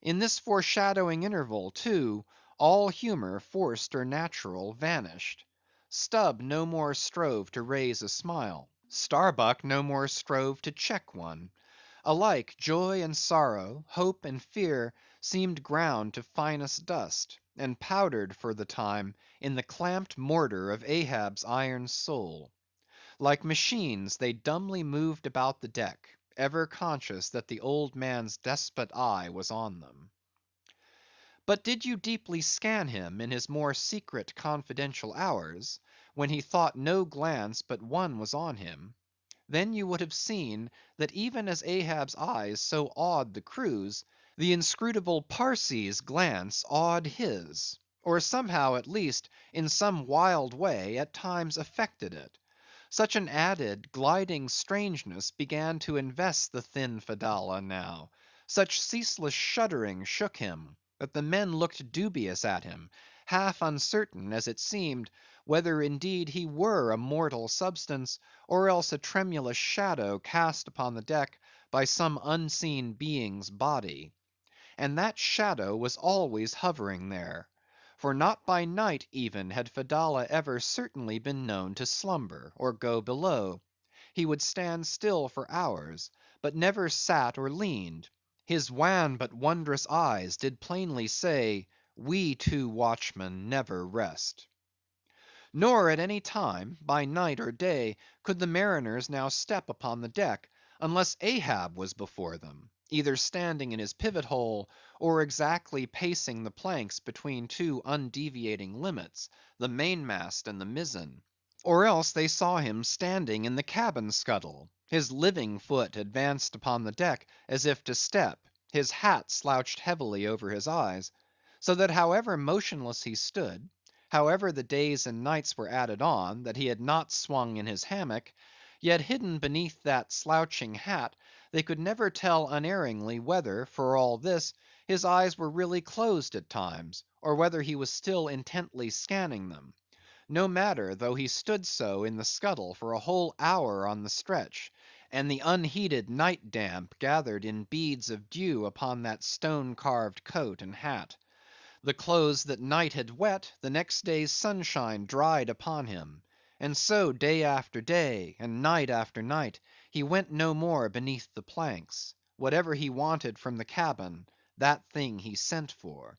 In this foreshadowing interval, too, all humor, forced or natural, vanished. Stubb no more strove to raise a smile; Starbuck no more strove to check one. Alike joy and sorrow, hope and fear, seemed ground to finest dust, and powdered for the time in the clamped mortar of Ahab's iron soul. Like machines, they dumbly moved about the deck, ever conscious that the old man's despot eye was on them. But did you deeply scan him in his more secret, confidential hours, when he thought no glance but one was on him, then you would have seen that even as Ahab's eyes so awed the crew's, the inscrutable Parsee's glance awed his; or somehow, at least, in some wild way, at times affected it. Such an added, gliding strangeness began to invest the thin Fedallah now; such ceaseless shuddering shook him, that the men looked dubious at him, half uncertain, as it seemed, whether indeed he were a mortal substance, or else a tremulous shadow cast upon the deck by some unseen being's body. And that shadow was always hovering there; for not by night even had Fedallah ever certainly been known to slumber, or go below. He would stand still for hours, but never sat or leaned. His wan but wondrous eyes did plainly say, "We two watchmen never rest." Nor at any time, by night or day, could the mariners now step upon the deck, unless Ahab was before them, either standing in his pivot hole, or exactly pacing the planks between two undeviating limits, the mainmast and the mizzen; or else they saw him standing in the cabin scuttle, His living foot advanced upon the deck as if to step, his hat slouched heavily over his eyes; so that however motionless he stood, however the days and nights were added on that he had not swung in his hammock, yet hidden beneath that slouching hat, they could never tell unerringly whether, for all this, his eyes were really closed at times, or whether he was still intently scanning them. No matter though he stood so in the scuttle for a whole hour on the stretch, and the unheeded night damp gathered in beads of dew upon that stone carved coat and hat. The clothes that night had wet, the next day's sunshine dried upon him; and so day after day, and night after night, he went no more beneath the planks. Whatever he wanted from the cabin, that thing he sent for.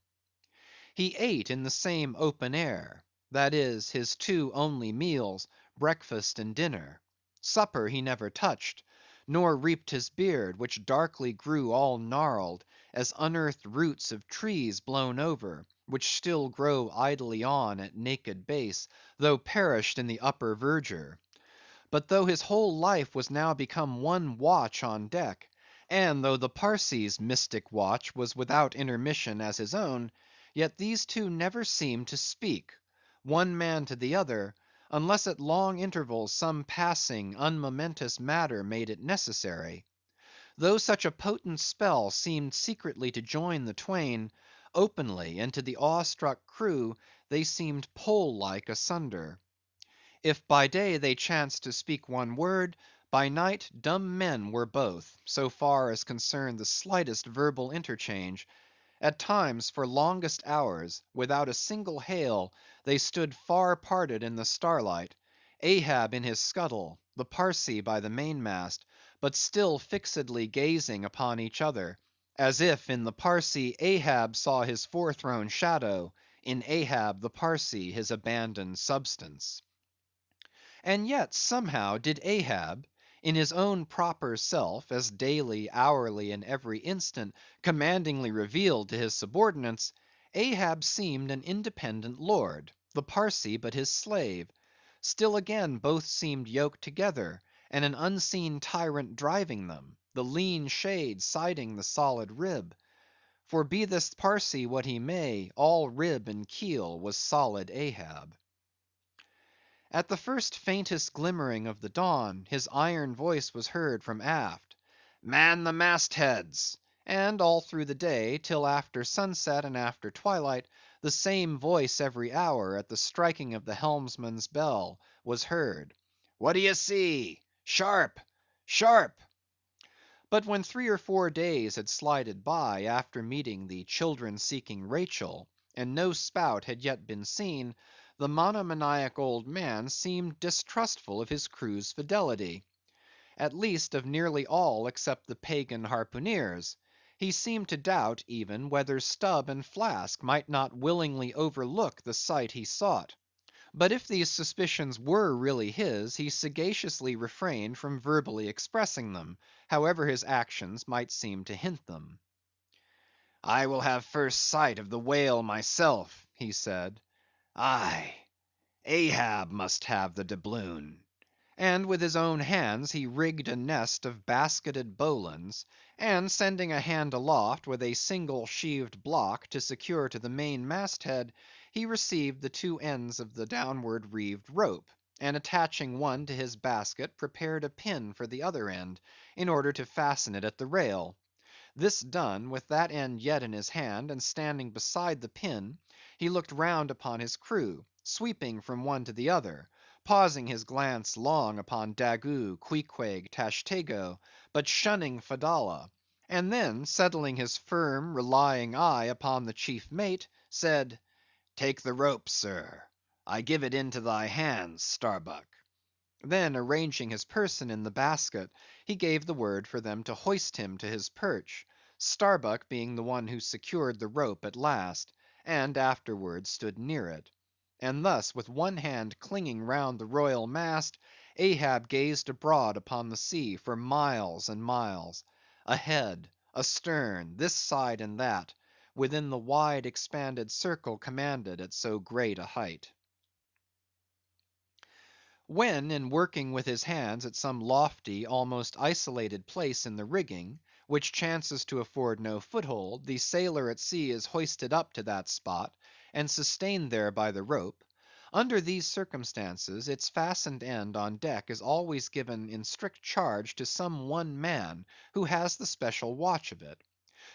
He ate in the same open air; that is, his two only meals, breakfast and dinner. Supper he never touched; nor reaped his beard, which darkly grew all gnarled, as unearthed roots of trees blown over, which still grow idly on at naked base, though perished in the upper verdure. But though his whole life was now become one watch on deck, and though the Parsee's mystic watch was without intermission as his own, yet these two never seemed to speak, one man to the other, unless at long intervals some passing, unmomentous matter made it necessary. Though such a potent spell seemed secretly to join the twain, openly, and to the awe-struck crew, they seemed pole like asunder. If by day they chanced to speak one word, by night dumb men were both, so far as concerned the slightest verbal interchange. At times, for longest hours, without a single hail, they stood far parted in the starlight; Ahab in his scuttle, the Parsee by the mainmast, but still fixedly gazing upon each other, as if in the Parsee Ahab saw his forethrown shadow, in Ahab the Parsee his abandoned substance. And yet, somehow, did Ahab, in his own proper self, as daily, hourly, and every instant commandingly revealed to his subordinates, Ahab seemed an independent lord, the Parsee but his slave. Still again both seemed yoked together, and an unseen tyrant driving them, the lean shade siding the solid rib. For be this Parsee what he may, all rib and keel was solid Ahab. At the first faintest glimmering of the dawn, his iron voice was heard from aft, "Man the mast heads!" and all through the day, till after sunset and after twilight, the same voice every hour, at the striking of the helmsman's bell, was heard, "What d'ye see? Sharp! Sharp!" But when 3 or 4 days had slided by after meeting the children seeking Rachel, and no spout had yet been seen, the monomaniac old man seemed distrustful of his crew's fidelity; at least of nearly all except the pagan harpooneers. He seemed to doubt, even, whether Stubb and Flask might not willingly overlook the sight he sought. But if these suspicions were really his, he sagaciously refrained from verbally expressing them, however his actions might seem to hint them. "I will have first sight of the whale myself," he said. "Aye, Ahab must have the doubloon." And with his own hands he rigged a nest of basketed bowlines, and sending a hand aloft with a single sheaved block to secure to the main mast head, he received the two ends of the downward reeved rope, and attaching one to his basket, prepared a pin for the other end, in order to fasten it at the rail. This done, with that end yet in his hand, and standing beside the pin, he looked round upon his crew, sweeping from one to the other, pausing his glance long upon Daggoo, Queequeg, Tashtego, but shunning Fedallah; and then settling his firm, relying eye upon the chief mate, said, "Take the rope, sir; I give it into thy hands, Starbuck." Then arranging his person in the basket, he gave the word for them to hoist him to his perch, Starbuck being the one who secured the rope at last, and afterwards stood near it. And thus, with one hand clinging round the royal mast, Ahab gazed abroad upon the sea for miles and miles; ahead, astern, this side and that, within the wide expanded circle commanded at so great a height. When, in working with his hands at some lofty, almost isolated place in the rigging, which chances to afford no foothold, the sailor at sea is hoisted up to that spot, and sustained there by the rope; under these circumstances, its fastened end on deck is always given in strict charge to some one man, who has the special watch of it.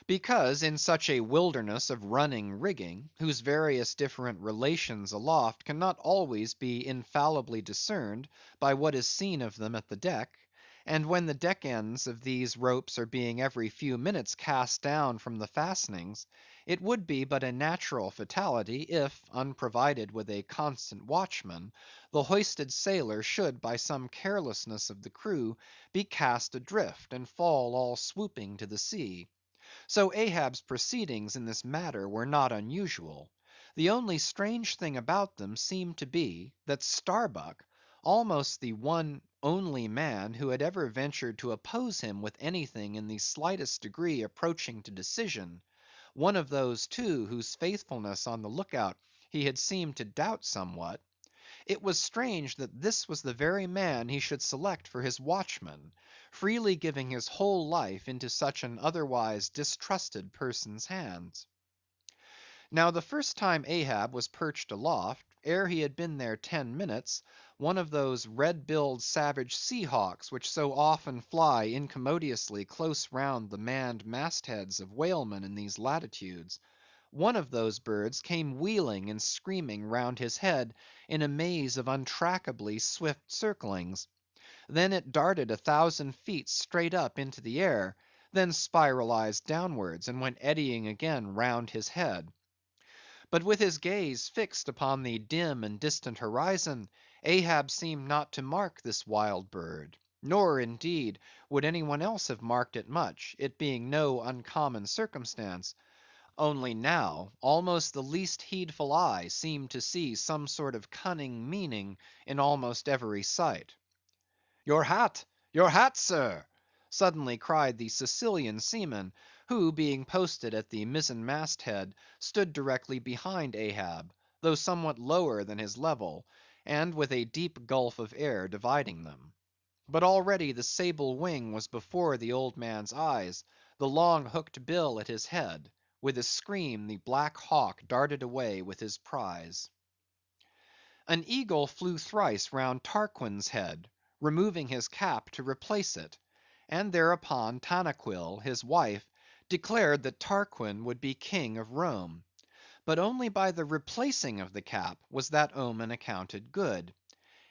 Because in such a wilderness of running rigging, whose various different relations aloft cannot always be infallibly discerned by what is seen of them at the deck, and when the deck ends of these ropes are being every few minutes cast down from the fastenings, it would be but a natural fatality, if, unprovided with a constant watchman, the hoisted sailor should by some carelessness of the crew be cast adrift, and fall all swooping to the sea. So Ahab's proceedings in this matter were not unusual. The only strange thing about them seemed to be, that Starbuck, almost the one only man who had ever ventured to oppose him with anything in the slightest degree approaching to decision; one of those, too, whose faithfulness on the look out he had seemed to doubt somewhat; it was strange that this was the very man he should select for his watchman, freely giving his whole life into such an otherwise distrusted person's hands. Now the first time Ahab was perched aloft, ere he had been there 10 minutes, one of those red‐billed savage sea hawks which so often fly incommodiously close round the manned mastheads of whalemen in these latitudes, one of those birds came wheeling and screaming round his head in a maze of untrackably swift circlings. Then it darted 1,000 feet straight up into the air, then spiralized downwards, and went eddying again round his head. But with his gaze fixed upon the dim and distant horizon, Ahab seemed not to mark this wild bird; nor, indeed, would any one else have marked it much, it being no uncommon circumstance. Only now, almost the least heedful eye seemed to see some sort of cunning meaning in almost every sight. "Your hat, sir!" suddenly cried the Sicilian seaman, who, being posted at the mizzen mast head, stood directly behind Ahab, though somewhat lower than his level, and with a deep gulf of air dividing them. But already the sable wing was before the old man's eyes, the long hooked bill at his head; with a scream the black hawk darted away with his prize. An eagle flew thrice round Tarquin's head, removing his cap to replace it; and thereupon Tanaquil, his wife, declared that Tarquin would be king of Rome. But only by the replacing of the cap was that omen accounted good.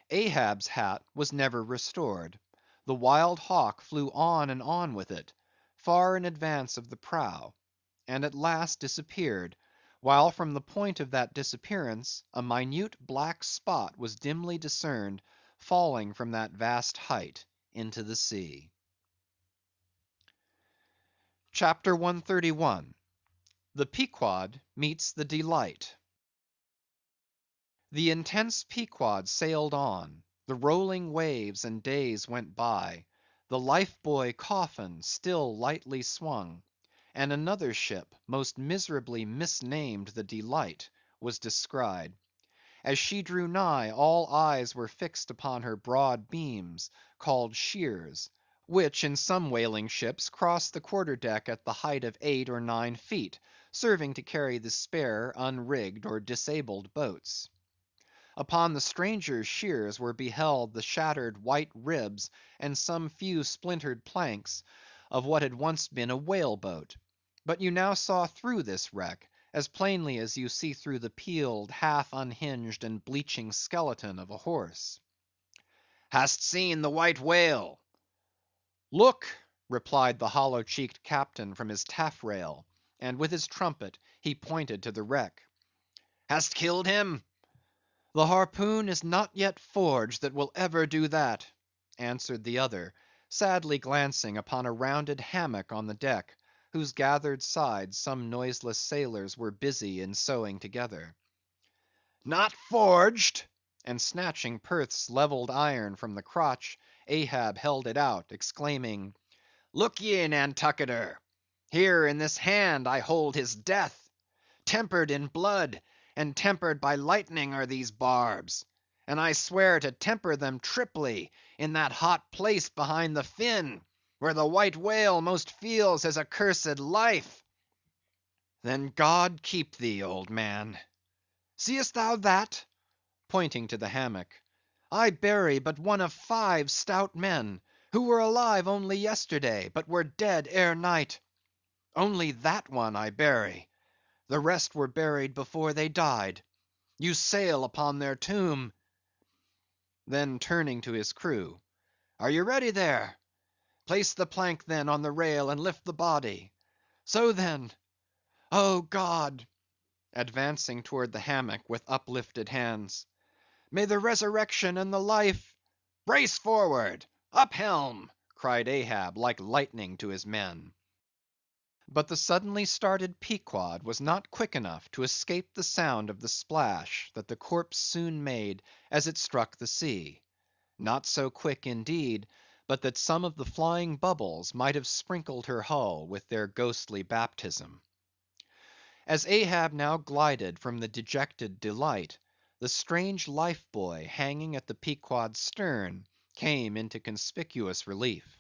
Ahab's hat was never restored. The wild hawk flew on and on with it, far in advance of the prow, and at last disappeared, while from the point of that disappearance a minute black spot was dimly discerned falling from that vast height into the sea. CHAPTER 131. The Pequod Meets the Delight. The intense Pequod sailed on; the rolling waves and days went by; the life buoy coffin still lightly swung; and another ship, most miserably misnamed the Delight, was descried. As she drew nigh, all eyes were fixed upon her broad beams, called sheers, which in some whaling ships cross the quarter deck at the height of 8 or 9 feet, serving to carry the spare, unrigged, or disabled boats. Upon the stranger's sheers were beheld the shattered white ribs and some few splintered planks of what had once been a whale boat; but you now saw through this wreck, as plainly as you see through the peeled, half unhinged, and bleaching skeleton of a horse. "Hast seen the white whale?" "Look!" replied the hollow cheeked captain from his taffrail, and with his trumpet he pointed to the wreck. "Hast killed him?" "The harpoon is not yet forged that will ever do that," answered the other, sadly glancing upon a rounded hammock on the deck, whose gathered sides some noiseless sailors were busy in sewing together. "Not forged!" And snatching Perth's levelled iron from the crotch, Ahab held it out, exclaiming, "Look ye, Nantucketer! Here in this hand I hold his death. Tempered in blood, and tempered by lightning are these barbs. and I swear to temper them triply in that hot place behind the fin, where the white whale most feels his accursed life. Then God keep thee, old man. Seest thou that? Pointing to the hammock. I bury but one of 5 stout men, who were alive only yesterday, but were dead ere night. Only that one I bury. The rest were buried before they died. You sail upon their tomb. Then turning to his crew, are you ready there? Place the plank then on the rail and lift the body. So then, O God, advancing toward the hammock with uplifted hands, may the resurrection and the life— Brace forward! Up helm! cried Ahab like lightning to his men. But the suddenly started Pequod was not quick enough to escape the sound of the splash that the corpse soon made as it struck the sea; not so quick, indeed, but that some of the flying bubbles might have sprinkled her hull with their ghostly baptism. As Ahab now glided from the dejected Delight, the strange life buoy hanging at the Pequod's stern came into conspicuous relief.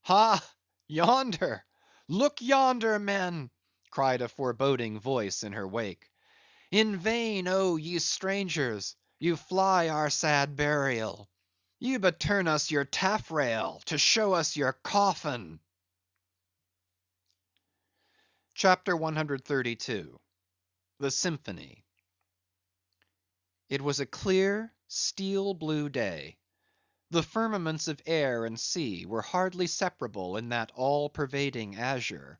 "Ha! Yonder! Look yonder, men!" cried a foreboding voice in her wake. "In vain, oh ye strangers, you fly our sad burial. Ye but turn us your taffrail to show us your coffin." CHAPTER 132. The Symphony. It was a clear, steel blue day. The firmaments of air and sea were hardly separable in that all-pervading azure.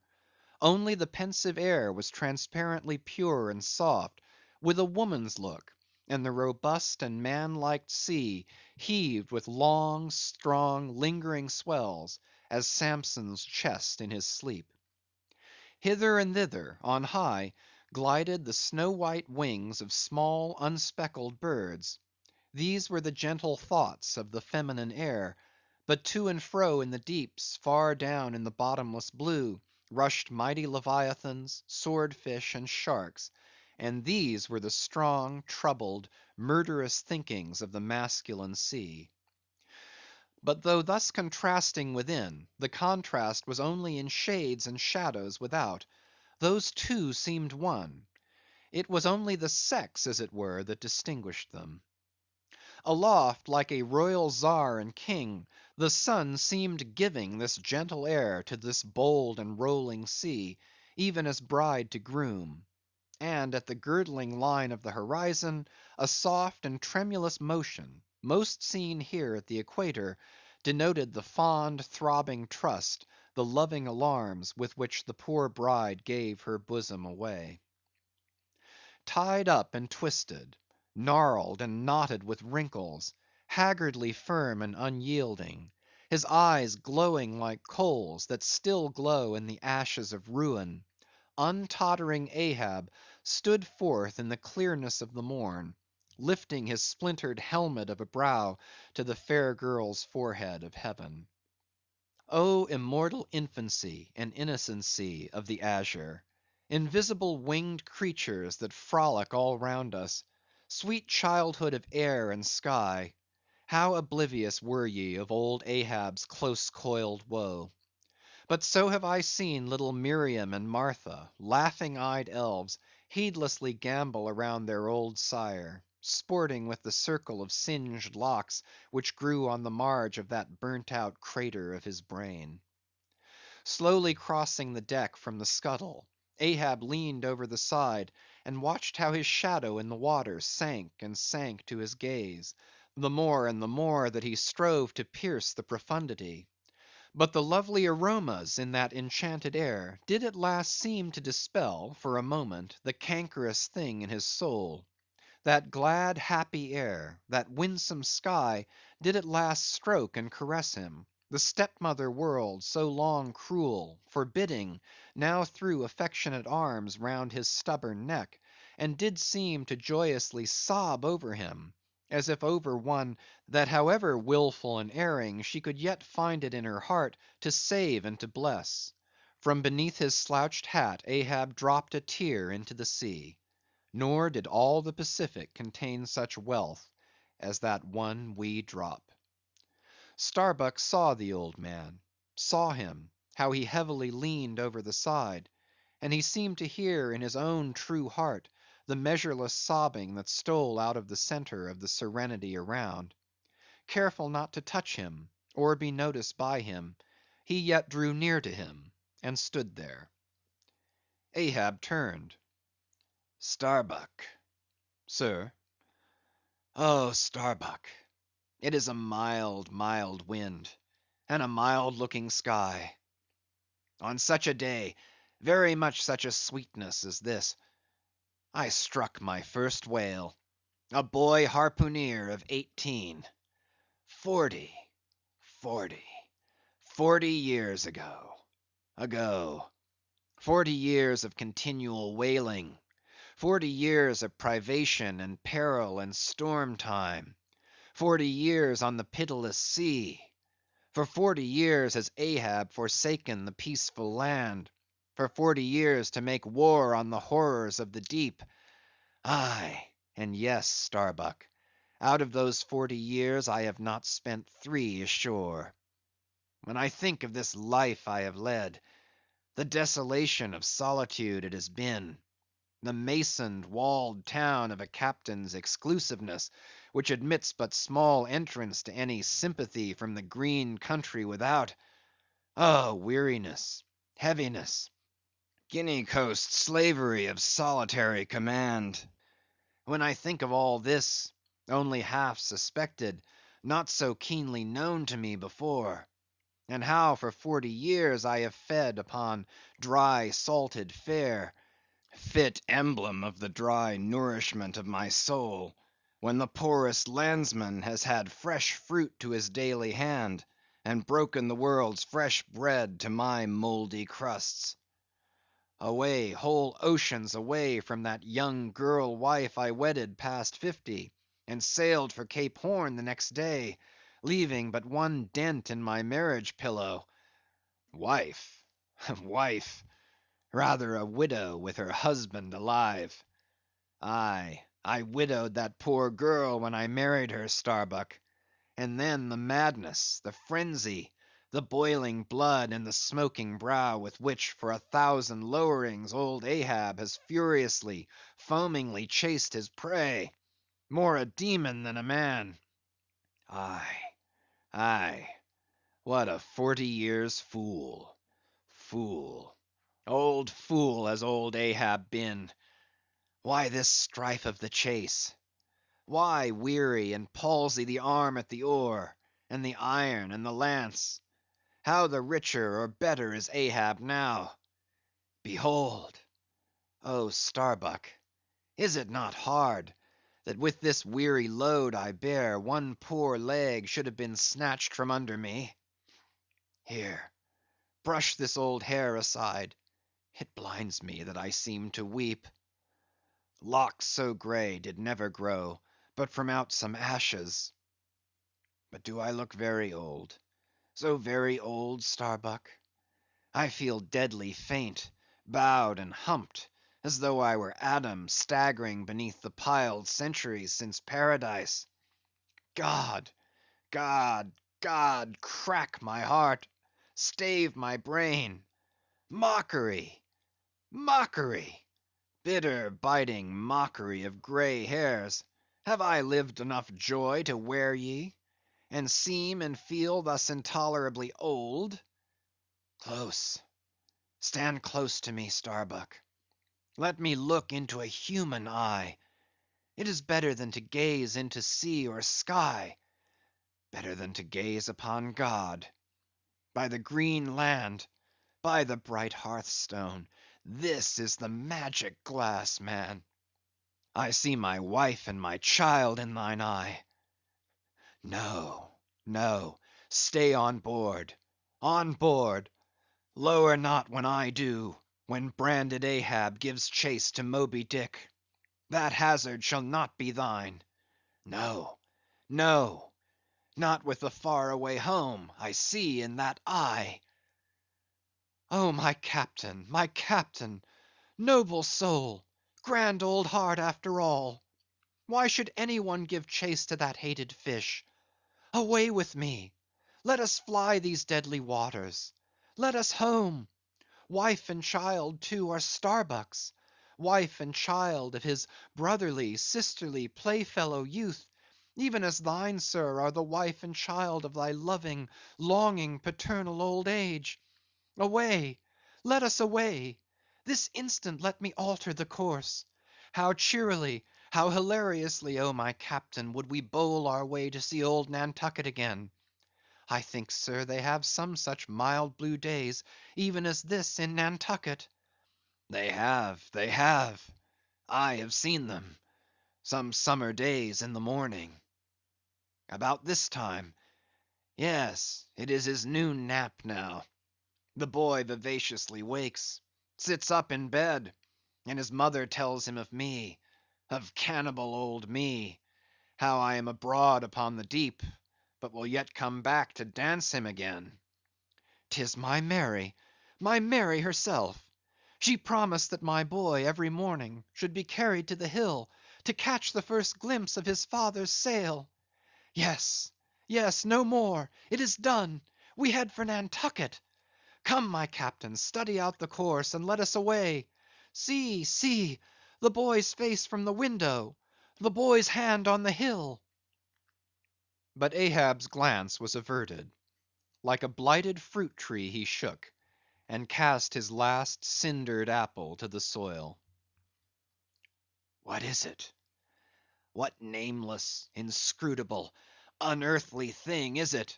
Only the pensive air was transparently pure and soft, with a woman's look, and the robust and man-like sea heaved with long, strong, lingering swells, as Samson's chest in his sleep. Hither and thither, on high, glided the snow-white wings of small unspeckled birds. These were the gentle thoughts of the feminine air; but to and fro in the deeps, far down in the bottomless blue, rushed mighty leviathans, sword fish, and sharks; and these were the strong, troubled, murderous thinkings of the masculine sea. But though thus contrasting within, the contrast was only in shades and shadows without. Those two seemed one. It was only the sex, as it were, that distinguished them. Aloft, like a royal Czar and king, the sun seemed giving this gentle air to this bold and rolling sea, even as bride to groom. And at the girdling line of the horizon, a soft and tremulous motion, most seen here at the equator, denoted the fond, throbbing trust, the loving alarms with which the poor bride gave her bosom away. Tied up and twisted, gnarled and knotted with wrinkles, haggardly firm and unyielding, his eyes glowing like coals that still glow in the ashes of ruin, untottering Ahab stood forth in the clearness of the morn, lifting his splintered helmet of a brow to the fair girl's forehead of heaven. O immortal infancy and innocency of the azure! Invisible winged creatures that frolic all round us; sweet childhood of air and sky! How oblivious were ye of old Ahab's close coiled woe! But so have I seen little Miriam and Martha, laughing eyed elves, heedlessly gambol around their old sire, sporting with the circle of singed locks which grew on the marge of that burnt out crater of his brain. Slowly crossing the deck from the scuttle, Ahab leaned over the side, and watched how his shadow in the water sank and sank to his gaze, the more and the more that he strove to pierce the profundity. But the lovely aromas in that enchanted air did at last seem to dispel, for a moment, the cankerous thing in his soul. That glad, happy air, that winsome sky, did at last stroke and caress him; the step‐mother world, so long cruel, forbidding, now threw affectionate arms round his stubborn neck, and did seem to joyously sob over him, as if over one that however wilful and erring, she could yet find it in her heart to save and to bless. From beneath his slouched hat Ahab dropped a tear into the sea. Nor did all the Pacific contain such wealth as that one wee drop. Starbuck saw the old man; saw him, how he heavily leaned over the side; and he seemed to hear in his own true heart the measureless sobbing that stole out of the centre of the serenity around. Careful not to touch him, or be noticed by him, he yet drew near to him, and stood there. Ahab turned. Starbuck. Sir, Oh, Starbuck, it is a mild, mild wind, and a mild looking sky. On such a day, very much such a sweetness as this, I struck my first whale, a boy harpooneer of 18. 40, 40, 40 years ago. 40 years of continual whaling, 40 years of privation and peril and storm time, 40 years on the pitiless sea. For 40 years has Ahab forsaken the peaceful land, for 40 years to make war on the horrors of the deep. Aye, and yes, Starbuck, out of those 40 years I have not spent 3 ashore. When I think of this life I have led, the desolation of solitude it has been, the masoned, walled town of a captain's exclusiveness, which admits but small entrance to any sympathy from the green country without. Oh, weariness, heaviness, Guinea coast slavery of solitary command. When I think of all this, only half suspected, not so keenly known to me before, and how for 40 years I have fed upon dry salted fare, fit emblem of the dry nourishment of my soul, when the poorest landsman has had fresh fruit to his daily hand, and broken the world's fresh bread to my mouldy crusts. Away, whole oceans away from that young girl wife I wedded past 50, and sailed for Cape Horn the next day, leaving but one dent in my marriage pillow. Wife, wife, rather a widow with her husband alive. Aye, I widowed that poor girl when I married her, Starbuck. And then the madness, the frenzy, the boiling blood, and the smoking brow with which for 1,000 lowerings old Ahab has furiously, foamingly chased his prey. More a demon than a man. Aye, aye, what a 40 years fool. Fool. Old fool has old Ahab been. Why this strife of the chase? Why weary and palsy the arm at the oar, and the iron, and the lance? How the richer or better is Ahab now? Behold! Oh, Starbuck, is it not hard, that with this weary load I bear, one poor leg should have been snatched from under me? Here, brush this old hair aside; it blinds me that I seem to weep. Locks so grey did never grow, but from out some ashes. But do I look very old, so very old, Starbuck? I feel deadly faint, bowed and humped, as though I were Adam staggering beneath the piled centuries since paradise. God, God, God, crack my heart, stave my brain. Mockery, mockery, bitter, biting mockery of grey hairs. Have I lived enough joy to wear ye, and seem and feel thus intolerably old? Close, stand close to me, Starbuck. Let me look into a human eye. It is better than to gaze into sea or sky, better than to gaze upon God. By the green land, by the bright hearthstone, this is the magic glass, man. I see my wife and my child in thine eye. No, no, stay on board, on board. Lower not when I do, when branded Ahab gives chase to Moby Dick. That hazard shall not be thine. No, no, not with the far away home I see in that eye. Oh, my captain, noble soul, grand old heart after all! Why should any one give chase to that hated fish? Away with me! Let us fly these deadly waters. Let us home. Wife and child, too, are Starbuck's; wife and child of his brotherly, sisterly, playfellow youth, even as thine, sir, are the wife and child of thy loving, longing, paternal old age. Away! Let us away! This instant let me alter the course. How cheerily, how hilariously, O my captain, would we bowl our way to see old Nantucket again! I think, sir, they have some such mild blue days, even as this in Nantucket. They have, they have. I have seen them. Some summer days in the morning. About this time. Yes, it is his noon nap now. The boy vivaciously wakes, sits up in bed, and his mother tells him of me, of cannibal old me, how I am abroad upon the deep, but will yet come back to dance him again. 'Tis my Mary herself. She promised that my boy every morning should be carried to the hill, to catch the first glimpse of his father's sail. Yes, yes, no more; it is done; we head for Nantucket. Come, my captain, study out the course, and let us away. See, see, the boy's face from the window, the boy's hand on the hill. But Ahab's glance was averted. Like a blighted fruit tree he shook, and cast his last cindered apple to the soil. What is it? What nameless, inscrutable, unearthly thing is it?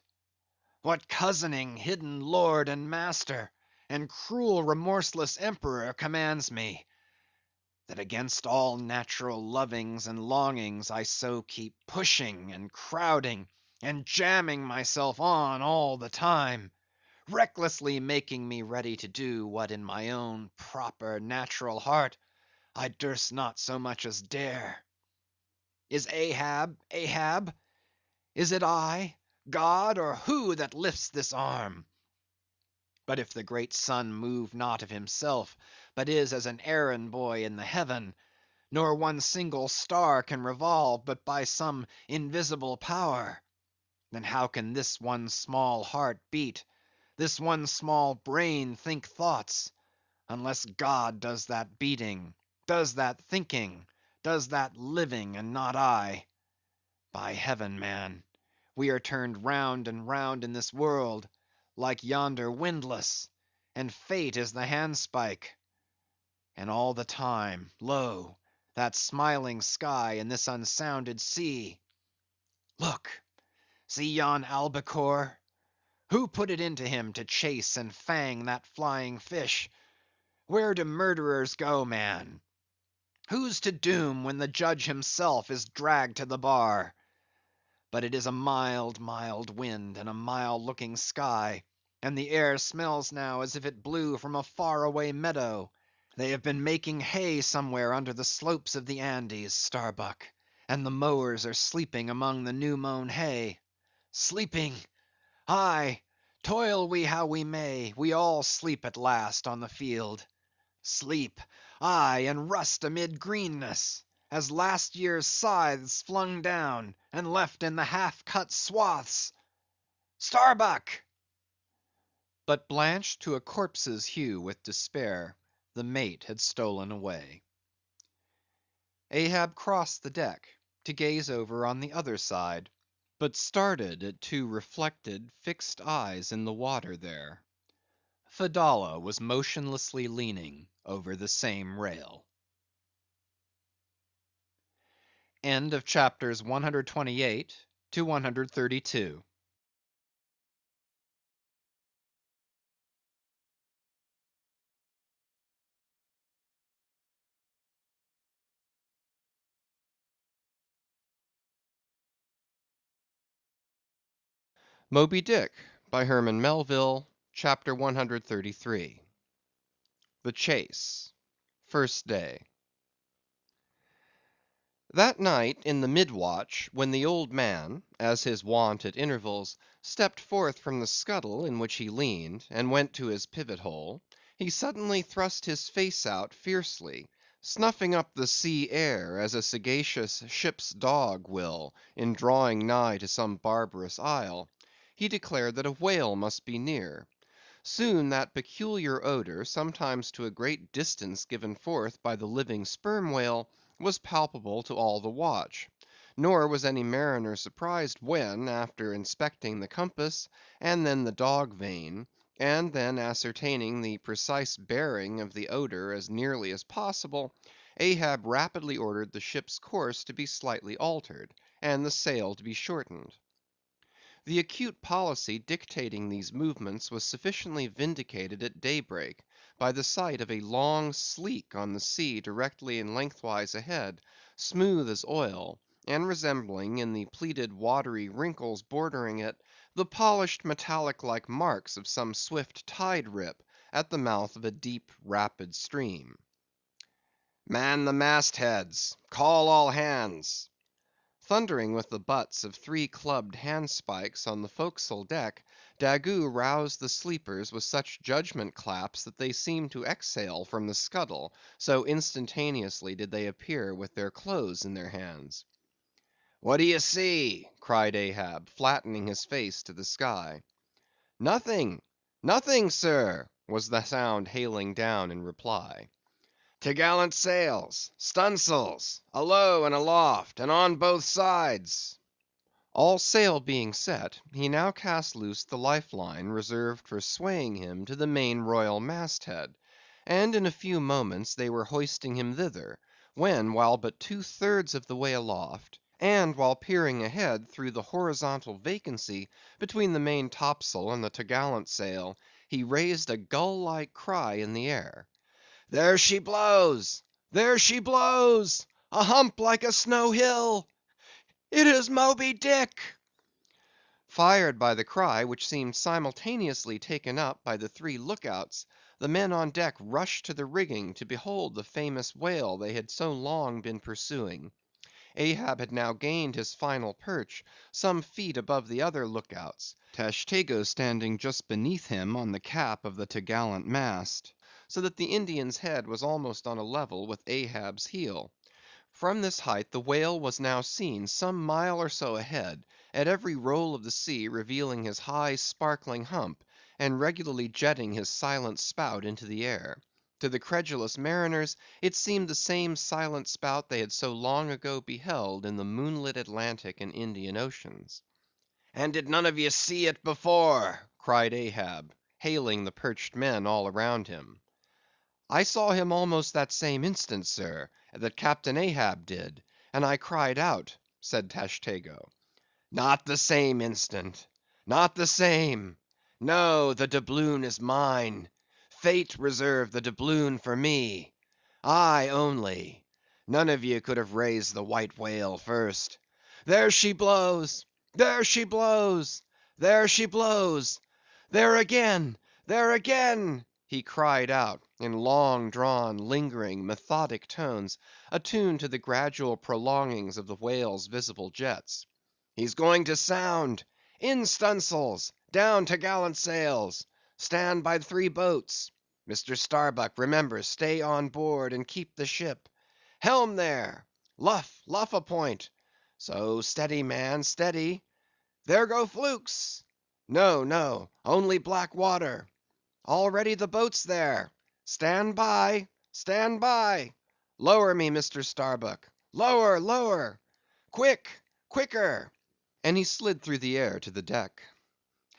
What cozening, hidden lord and master, and cruel, remorseless emperor commands me, that against all natural lovings and longings I so keep pushing and crowding and jamming myself on all the time, recklessly making me ready to do what in my own proper natural heart I durst not so much as dare? Is Ahab, Ahab? Is it I, God, or who that lifts this arm? But if the great sun move not of himself, but is as an errand boy in the heaven, nor one single star can revolve but by some invisible power, then how can this one small heart beat, this one small brain think thoughts, unless God does that beating, does that thinking, does that living, and not I? By heaven, man, we are turned round and round in this world, like yonder windlass, and fate is the handspike. And all the time, lo, that smiling sky and this unsounded sea. Look, see yon albacore? Who put it into him to chase and fang that flying fish? Where do murderers go, man? Who's to doom when the judge himself is dragged to the bar? But it is a mild, mild wind, and a mild looking sky, and the air smells now as if it blew from a far away meadow. They have been making hay somewhere under the slopes of the Andes, Starbuck, and the mowers are sleeping among the new mown hay. Sleeping! Aye, toil we how we may, we all sleep at last on the field. Sleep, aye, and rust amid greenness, as last year's scythes flung down, and left in the half-cut swaths. Starbuck! But blanched to a corpse's hue with despair, the mate had stolen away. Ahab crossed the deck, to gaze over on the other side, but started at two reflected, fixed eyes in the water there. Fedallah was motionlessly leaning over the same rail. End of chapters 128 to 132. Moby Dick by Herman Melville, chapter 133. The Chase, First Day. That night in the mid-watch, when the old man, as his wont at intervals, stepped forth from the scuttle in which he leaned, and went to his pivot hole, he suddenly thrust his face out fiercely, Snuffing up the sea air as a sagacious ship's dog will in drawing nigh to some barbarous isle, he declared that a whale must be near. Soon that peculiar odor, sometimes to a great distance given forth by the living sperm whale, was palpable to all the watch; nor was any mariner surprised when, after inspecting the compass, and then the dog vane, and then ascertaining the precise bearing of the odor as nearly as possible, Ahab rapidly ordered the ship's course to be slightly altered, and the sail to be shortened. The acute policy dictating these movements was sufficiently vindicated at daybreak, by the sight of a long sleek on the sea directly and lengthwise ahead, smooth as oil, and resembling, in the pleated watery wrinkles bordering it, the polished metallic-like marks of some swift tide rip at the mouth of a deep rapid stream. "Man the mast heads! Call all hands!" Thundering with the butts of 3 clubbed handspikes on the forecastle deck, Daggoo roused the sleepers with such judgment claps that they seemed to exhale from the scuttle, so instantaneously did they appear with their clothes in their hands. "What d'ye see?" cried Ahab, flattening his face to the sky. "Nothing, nothing, sir," was the sound hailing down in reply. "T'gallant sails, stunsails, alow and aloft, and on both sides." All sail being set, he now cast loose the life line reserved for swaying him to the main royal mast head, and in a few moments they were hoisting him thither, when while but 2/3 of the way aloft, and while peering ahead through the horizontal vacancy between the main topsail and the t'gallant sail, he raised a gull-like cry in the air. "There she blows! There she blows! A hump like a snow hill! It is Moby Dick!" Fired by the cry, which seemed simultaneously taken up by the 3 look outs, the men on deck rushed to the rigging to behold the famous whale they had so long been pursuing. Ahab had now gained his final perch, some feet above the other look outs, Tashtego standing just beneath him on the cap of the t'gallant mast, so that the Indian's head was almost on a level with Ahab's heel. From this height the whale was now seen some mile or so ahead, at every roll of the sea revealing his high sparkling hump, and regularly jetting his silent spout into the air. To the credulous mariners it seemed the same silent spout they had so long ago beheld in the moonlit Atlantic and Indian Oceans. "And did none of ye see it before?" cried Ahab, hailing the perched men all around him. "I saw him almost that same instant, sir, that Captain Ahab did, and I cried out," said Tashtego. "Not the same instant, not the same. No, the doubloon is mine. Fate reserved the doubloon for me. I only. None of ye could have raised the white whale first. There she blows! There she blows! There she blows! There again! There again!" he cried out in long drawn, lingering, methodic tones, attuned to the gradual prolongings of the whale's visible jets. "He's going to sound! In stunsails! Down t'gallant sails! Stand by 3 boats! Mr. Starbuck, remember, stay on board and keep the ship. Helm there! Luff, luff a point! So, steady, man, steady! There go flukes! No, no, only black water! Already the boats there! Stand by, stand by! Lower me, Mr. Starbuck! Lower, lower! Quick, quicker!" And he slid through the air to the deck.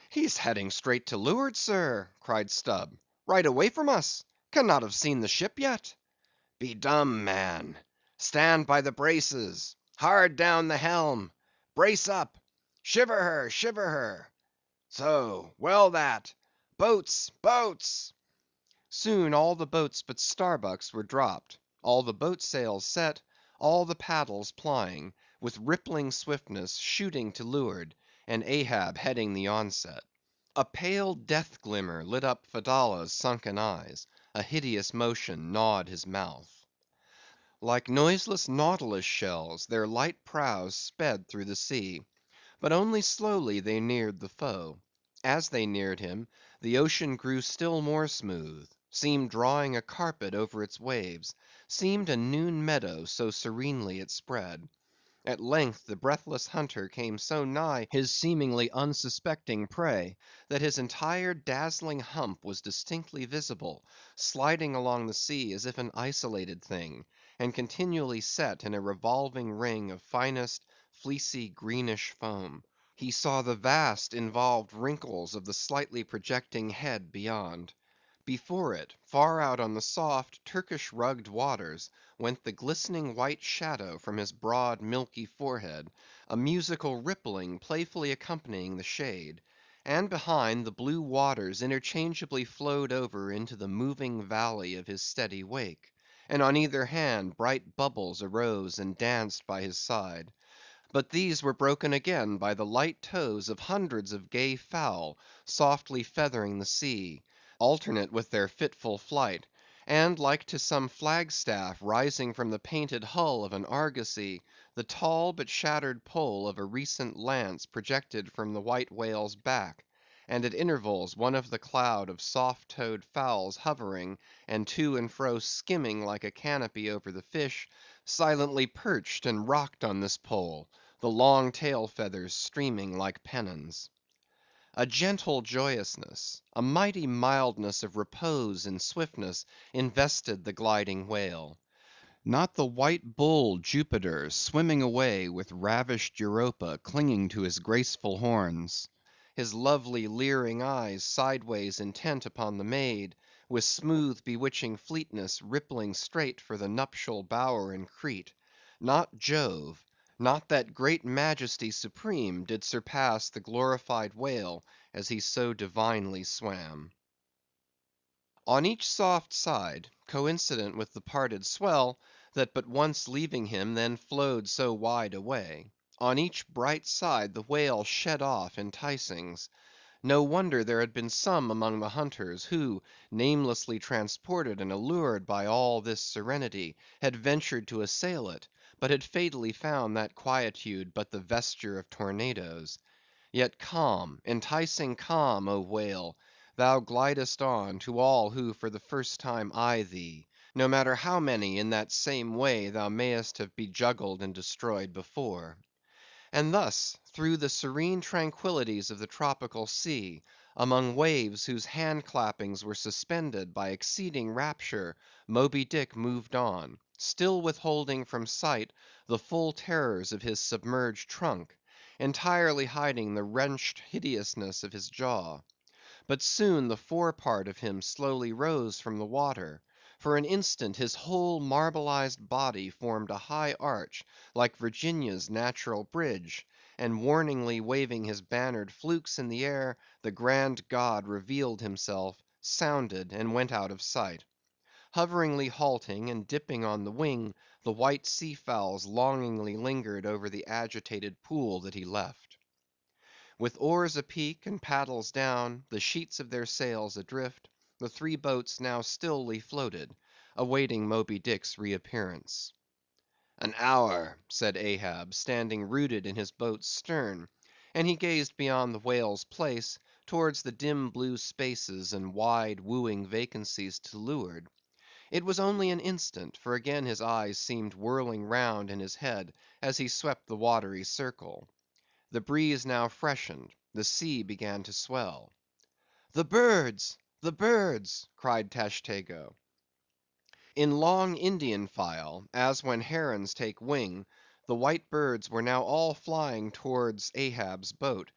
"He's heading straight to leeward, sir," cried Stubb. "Right away from us. Cannot have seen the ship yet." "Be dumb, man! Stand by the braces! Hard down the helm! Brace up! Shiver her, shiver her! So, well that! Boats, boats!" Soon all the boats but Starbuck's were dropped, all the boat sails set, all the paddles plying, with rippling swiftness shooting to leeward, and Ahab heading the onset. A pale death glimmer lit up Fedallah's sunken eyes, a hideous motion gnawed his mouth. Like noiseless nautilus shells their light prows sped through the sea, but only slowly they neared the foe. As they neared him, the ocean grew still more smooth, seemed drawing a carpet over its waves, seemed a noon meadow, so serenely it spread. At length the breathless hunter came so nigh his seemingly unsuspecting prey, that his entire dazzling hump was distinctly visible, sliding along the sea as if an isolated thing, and continually set in a revolving ring of finest, fleecy, greenish foam. He saw the vast involved wrinkles of the slightly projecting head beyond. Before it, far out on the soft, Turkish rugged waters, went the glistening white shadow from his broad milky forehead, a musical rippling playfully accompanying the shade; and behind, the blue waters interchangeably flowed over into the moving valley of his steady wake, and on either hand bright bubbles arose and danced by his side. But these were broken again by the light toes of hundreds of gay fowl softly feathering the sea, alternate with their fitful flight; and like to some flag staff rising from the painted hull of an argosy, the tall but shattered pole of a recent lance projected from the white whale's back, and at intervals one of the cloud of soft toed fowls hovering, and to and fro skimming like a canopy over the fish, silently perched and rocked on this pole, the long tail feathers streaming like pennons. A gentle joyousness, a mighty mildness of repose and swiftness invested the gliding whale. Not the white bull Jupiter swimming away with ravished Europa clinging to his graceful horns; his lovely leering eyes sideways intent upon the maid, with smooth bewitching fleetness rippling straight for the nuptial bower in Crete; not Jove, not that great majesty supreme, did surpass the glorified whale as he so divinely swam. On each soft side, coincident with the parted swell, that but once leaving him then flowed so wide away; on each bright side the whale shed off enticings. No wonder there had been some among the hunters, who, namelessly transported and allured by all this serenity, had ventured to assail it, but had fatally found that quietude but the vesture of tornadoes. Yet calm, enticing calm, O whale! thou glidest on to all who for the first time eye thee, no matter how many in that same way thou mayest have bejuggled and destroyed before. And thus, through the serene tranquillities of the tropical sea, among waves whose hand clappings were suspended by exceeding rapture, Moby Dick moved on, still withholding from sight the full terrors of his submerged trunk, entirely hiding the wrenched hideousness of his jaw. But soon the fore part of him slowly rose from the water; for an instant his whole marbleized body formed a high arch, like Virginia's natural bridge; and warningly waving his bannered flukes in the air, the grand god revealed himself, sounded, and went out of sight. Hoveringly halting and dipping on the wing, the white sea fowls longingly lingered over the agitated pool that he left. With oars apeak and paddles down, the sheets of their sails adrift, the three boats now stilly floated, awaiting Moby Dick's reappearance. "An hour," said Ahab, standing rooted in his boat's stern; and he gazed beyond the whale's place, towards the dim blue spaces and wide wooing vacancies to leeward. It was only an instant, for again his eyes seemed whirling round in his head as he swept the watery circle. The breeze now freshened, the sea began to swell. "The birds! the birds!" cried Tashtego. In long Indian file, as when herons take wing, the white birds were now all flying towards Ahab's boat;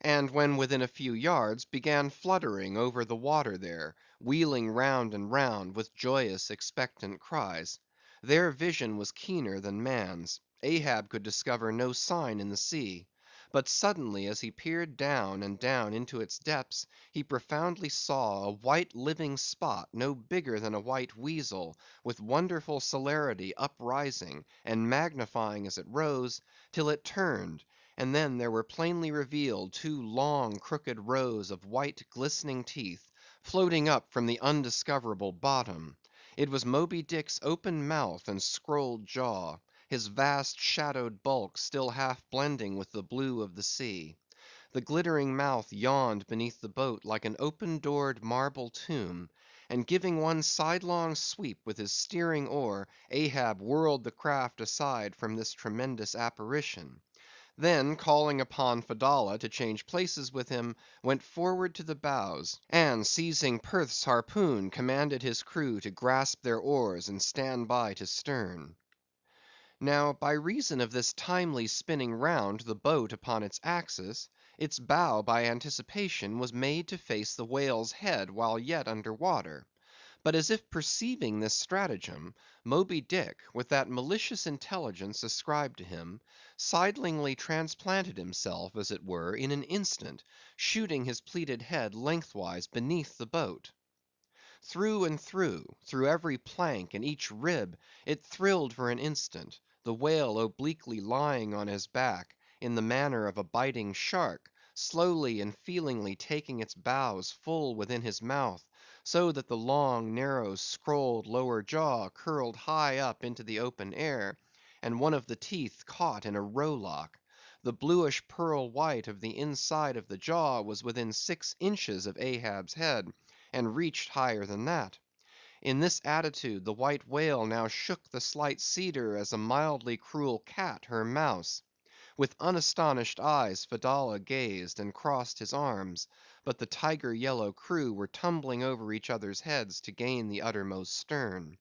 and when within a few yards, began fluttering over the water there, wheeling round and round, with joyous expectant cries. Their vision was keener than man's. Ahab could discover no sign in the sea. But suddenly, as he peered down and down into its depths, he profoundly saw a white living spot no bigger than a white weasel, with wonderful celerity uprising, and magnifying as it rose, till it turned, and then there were plainly revealed two long crooked rows of white glistening teeth, floating up from the undiscoverable bottom. It was Moby Dick's open mouth and scrolled jaw, his vast shadowed bulk still half blending with the blue of the sea. The glittering mouth yawned beneath the boat like an open doored marble tomb, and giving one sidelong sweep with his steering oar, Ahab whirled the craft aside from this tremendous apparition; then calling upon Fedallah to change places with him, went forward to the bows, and seizing Perth's harpoon, commanded his crew to grasp their oars and stand by to stern. Now, by reason of this timely spinning round the boat upon its axis, its bow by anticipation was made to face the whale's head while yet under water; but as if perceiving this stratagem, Moby Dick, with that malicious intelligence ascribed to him, sidlingly transplanted himself, as it were, in an instant, shooting his pleated head lengthwise beneath the boat. Through and through every plank and each rib, it thrilled for an instant, the whale obliquely lying on his back, in the manner of a biting shark, slowly and feelingly taking its bows full within his mouth, so that the long, narrow, scrolled lower jaw curled high up into the open air, and one of the teeth caught in a rowlock. The bluish pearl white of the inside of the jaw was within 6 inches of Ahab's head, and reached higher than that. In this attitude the white whale now shook the slight cedar as a mildly cruel cat her mouse. With unastonished eyes Fedallah gazed and crossed his arms, but the tiger yellow crew were tumbling over each other's heads to gain the uttermost stern.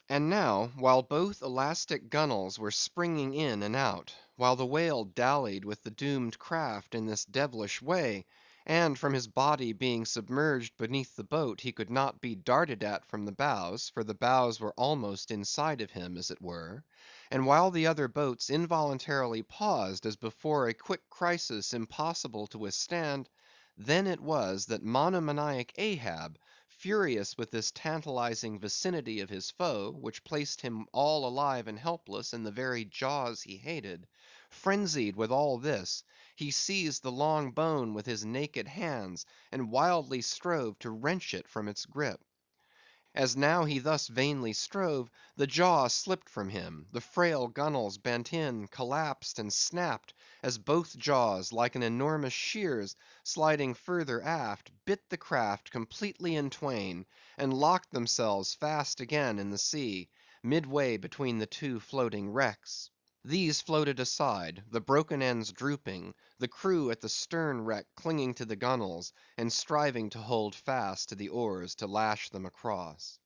And now, while both elastic gunwales were springing in and out, while the whale dallied with the doomed craft in this devilish way, and from his body being submerged beneath the boat, he could not be darted at from the bows, for the bows were almost inside of him, as it were; and while the other boats involuntarily paused as before a quick crisis impossible to withstand, then it was that monomaniac Ahab, furious with this tantalizing vicinity of his foe, which placed him all alive and helpless in the very jaws he hated, frenzied with all this, he seized the long bone with his naked hands, and wildly strove to wrench it from its grip. As now he thus vainly strove, the jaw slipped from him, the frail gunwales bent in, collapsed, and snapped, as both jaws, like an enormous shears, sliding further aft, bit the craft completely in twain, and locked themselves fast again in the sea, midway between the two floating wrecks. These floated aside, the broken ends drooping, the crew at the stern wreck clinging to the gunwales, and striving to hold fast to the oars to lash them across.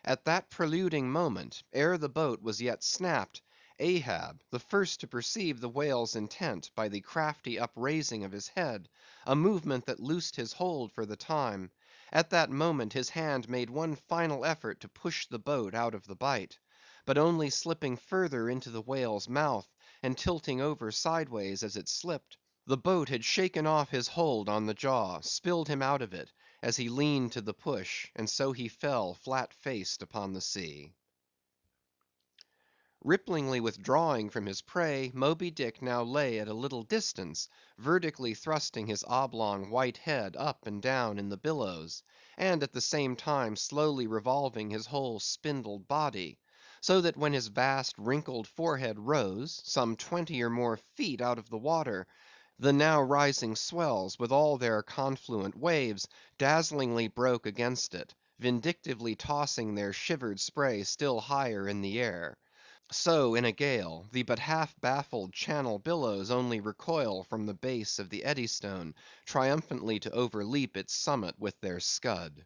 At that preluding moment, ere the boat was yet snapped, Ahab, the first to perceive the whale's intent by the crafty upraising of his head, a movement that loosed his hold for the time; at that moment his hand made one final effort to push the boat out of the bight, but only slipping further into the whale's mouth, and tilting over sideways as it slipped, the boat had shaken off his hold on the jaw, spilled him out of it, as he leaned to the push, and so he fell flat-faced upon the sea. Ripplingly withdrawing from his prey, Moby Dick now lay at a little distance, vertically thrusting his oblong white head up and down in the billows, and at the same time slowly revolving his whole spindled body; so that when his vast wrinkled forehead rose, some 20 or more feet out of the water, the now rising swells, with all their confluent waves, dazzlingly broke against it, vindictively tossing their shivered spray still higher in the air. So, in a gale, the but half baffled Channel billows only recoil from the base of the Eddystone, triumphantly to overleap its summit with their scud.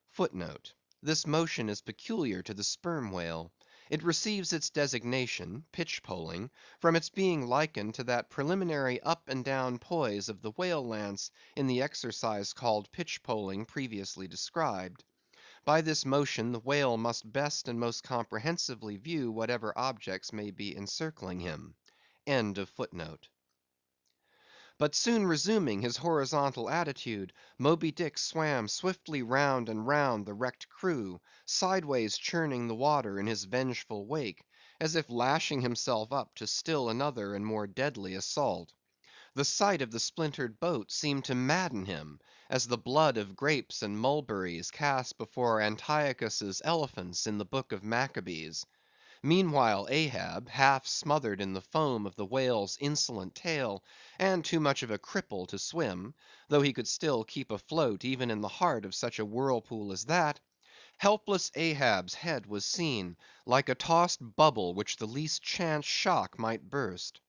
Footnote: This motion is peculiar to the sperm whale. It receives its designation, pitch poling, from its being likened to that preliminary up and down poise of the whale lance in the exercise called pitch poling previously described. By this motion the whale must best and most comprehensively view whatever objects may be encircling him. End of footnote. But soon resuming his horizontal attitude, Moby Dick swam swiftly round and round the wrecked crew, sideways churning the water in his vengeful wake, as if lashing himself up to still another and more deadly assault. The sight of the splintered boat seemed to madden him, as the blood of grapes and mulberries cast before Antiochus's elephants in the book of Maccabees. Meanwhile Ahab, half smothered in the foam of the whale's insolent tail, and too much of a cripple to swim, though he could still keep afloat even in the heart of such a whirlpool as that, helpless Ahab's head was seen, like a tossed bubble which the least chance shock might burst.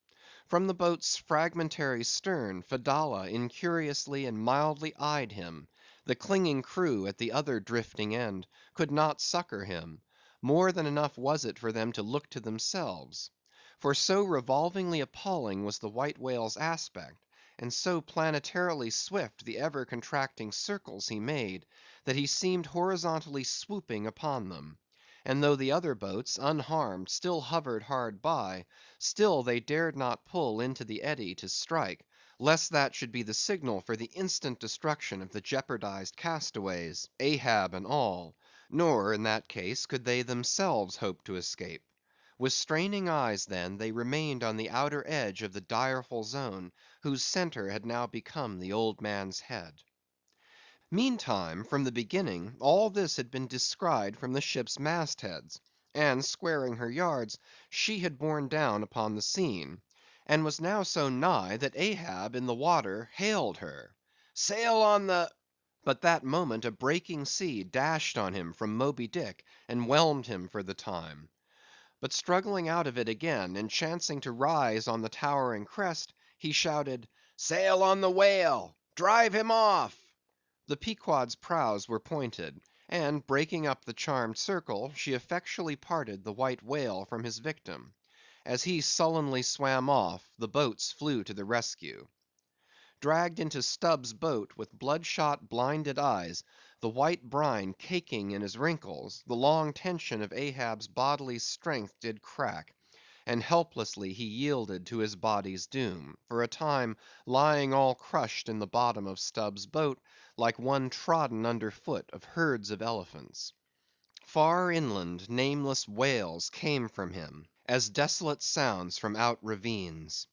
From the boat's fragmentary stern, Fedallah incuriously and mildly eyed him; the clinging crew at the other drifting end could not succor him; more than enough was it for them to look to themselves. For so revolvingly appalling was the White Whale's aspect, and so planetarily swift the ever contracting circles he made, that he seemed horizontally swooping upon them. And though the other boats, unharmed, still hovered hard by, still they dared not pull into the eddy to strike, lest that should be the signal for the instant destruction of the jeopardized castaways, Ahab and all; nor, in that case, could they themselves hope to escape. With straining eyes, then, they remained on the outer edge of the direful zone, whose centre had now become the old man's head. Meantime, from the beginning, all this had been descried from the ship's mast heads; and squaring her yards, she had borne down upon the scene, and was now so nigh that Ahab in the water hailed her. "Sail on the—" But that moment a breaking sea dashed on him from Moby Dick, and whelmed him for the time. But struggling out of it again, and chancing to rise on the towering crest, he shouted, "Sail on the whale! Drive him off!" The Pequod's prows were pointed, and breaking up the charmed circle, she effectually parted the White Whale from his victim. As he sullenly swam off, the boats flew to the rescue. Dragged into Stubb's boat with bloodshot, blinded eyes, the white brine caking in his wrinkles, the long tension of Ahab's bodily strength did crack, and helplessly he yielded to his body's doom, for a time lying all crushed in the bottom of Stubb's boat, like one trodden under foot of herds of elephants. Far inland, nameless wails came from him, as desolate sounds from out ravines.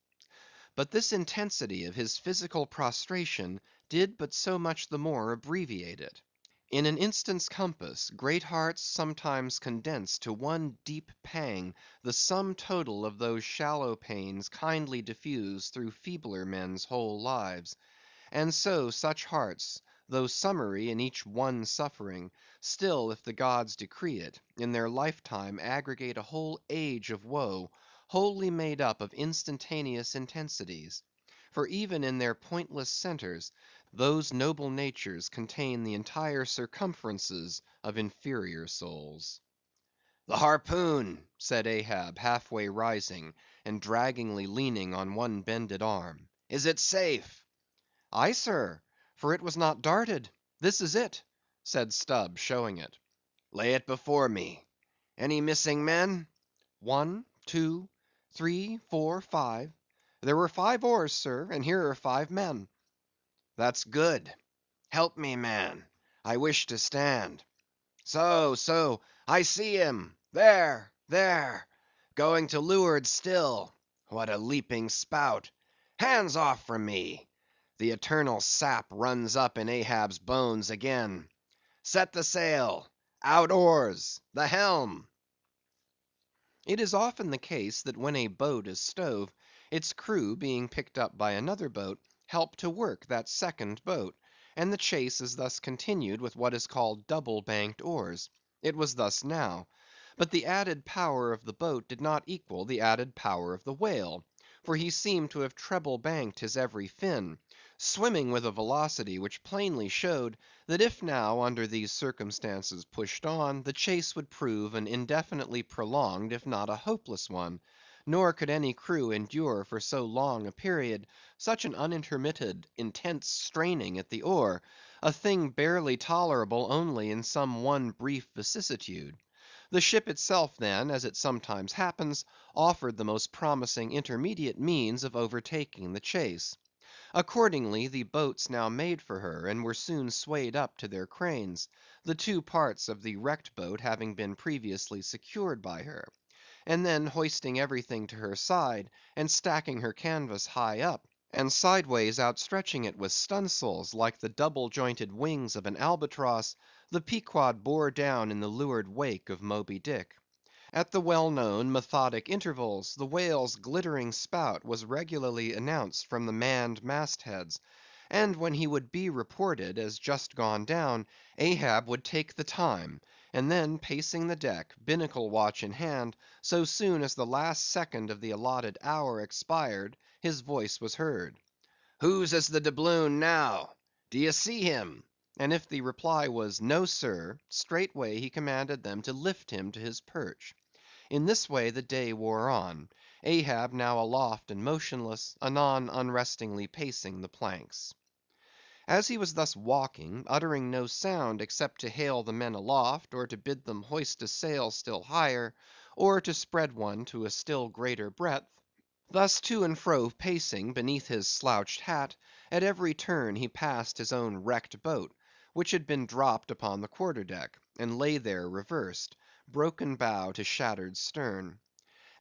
But this intensity of his physical prostration did but so much the more abbreviate it. In an instant's compass, great hearts sometimes condense to one deep pang the sum total of those shallow pains kindly diffused through feebler men's whole lives; and so such hearts, though summary in each one suffering, still, if the gods decree it, in their lifetime aggregate a whole age of woe, wholly made up of instantaneous intensities. For even in their pointless centres, those noble natures contain the entire circumferences of inferior souls. "The harpoon," said Ahab, halfway rising, and draggingly leaning on one bended arm. "Is it safe?" "Aye, sir, for it was not darted. This is it," said Stubb, showing it. "Lay it before me. Any missing men?" "1, 2, 3, 4, 5. There were 5 oars, sir, and here are 5 men." "That's good. Help me, man. I wish to stand. So, so, I see him. There, there. Going to leeward still. What a leaping spout. Hands off from me. The eternal sap runs up in Ahab's bones again. Set the sail. Out oars. The helm." It is often the case that when a boat is stove, its crew being picked up by another boat, help to work that second boat, and the chase is thus continued with what is called double banked oars. It was thus now. But the added power of the boat did not equal the added power of the whale, for he seemed to have treble banked his every fin, swimming with a velocity which plainly showed that if now under these circumstances pushed on, the chase would prove an indefinitely prolonged if not a hopeless one; nor could any crew endure for so long a period such an unintermitted, intense straining at the oar, a thing barely tolerable only in some one brief vicissitude. The ship itself then, as it sometimes happens, offered the most promising intermediate means of overtaking the chase. Accordingly, the boats now made for her, and were soon swayed up to their cranes, the 2 parts of the wrecked boat having been previously secured by her; and then hoisting everything to her side, and stacking her canvas high up, and sideways outstretching it with stunsails, like the double jointed wings of an albatross, the Pequod bore down in the leeward wake of Moby Dick. At the well-known methodic intervals, the whale's glittering spout was regularly announced from the manned mastheads, and when he would be reported as just gone down, Ahab would take the time, and then pacing the deck, binnacle watch in hand, so soon as the last second of the allotted hour expired, his voice was heard. "Whose is the doubloon now? D'ye see him?" And if the reply was "No, sir," straightway he commanded them to lift him to his perch. In this way the day wore on; Ahab now aloft and motionless, anon unrestingly pacing the planks. As he was thus walking, uttering no sound except to hail the men aloft, or to bid them hoist a sail still higher, or to spread one to a still greater breadth; thus to and fro pacing beneath his slouched hat, at every turn he passed his own wrecked boat, which had been dropped upon the quarter deck, and lay there reversed, broken bow to shattered stern.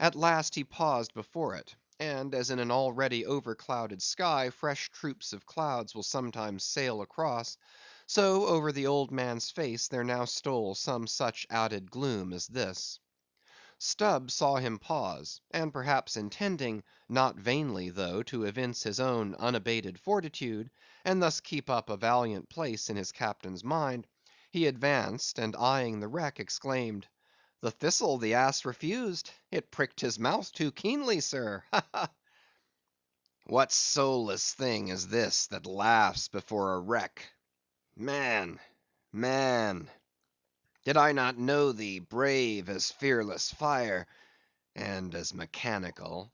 At last he paused before it, and as in an already overclouded sky fresh troops of clouds will sometimes sail across, so over the old man's face there now stole some such added gloom as this. Stubb saw him pause, and perhaps intending, not vainly though, to evince his own unabated fortitude, and thus keep up a valiant place in his captain's mind, he advanced, and eyeing the wreck, exclaimed, "The thistle the ass refused; it pricked his mouth too keenly, sir, ha, ha!" "What soulless thing is this that laughs before a wreck? Man, man, did I not know thee brave as fearless fire, and as mechanical,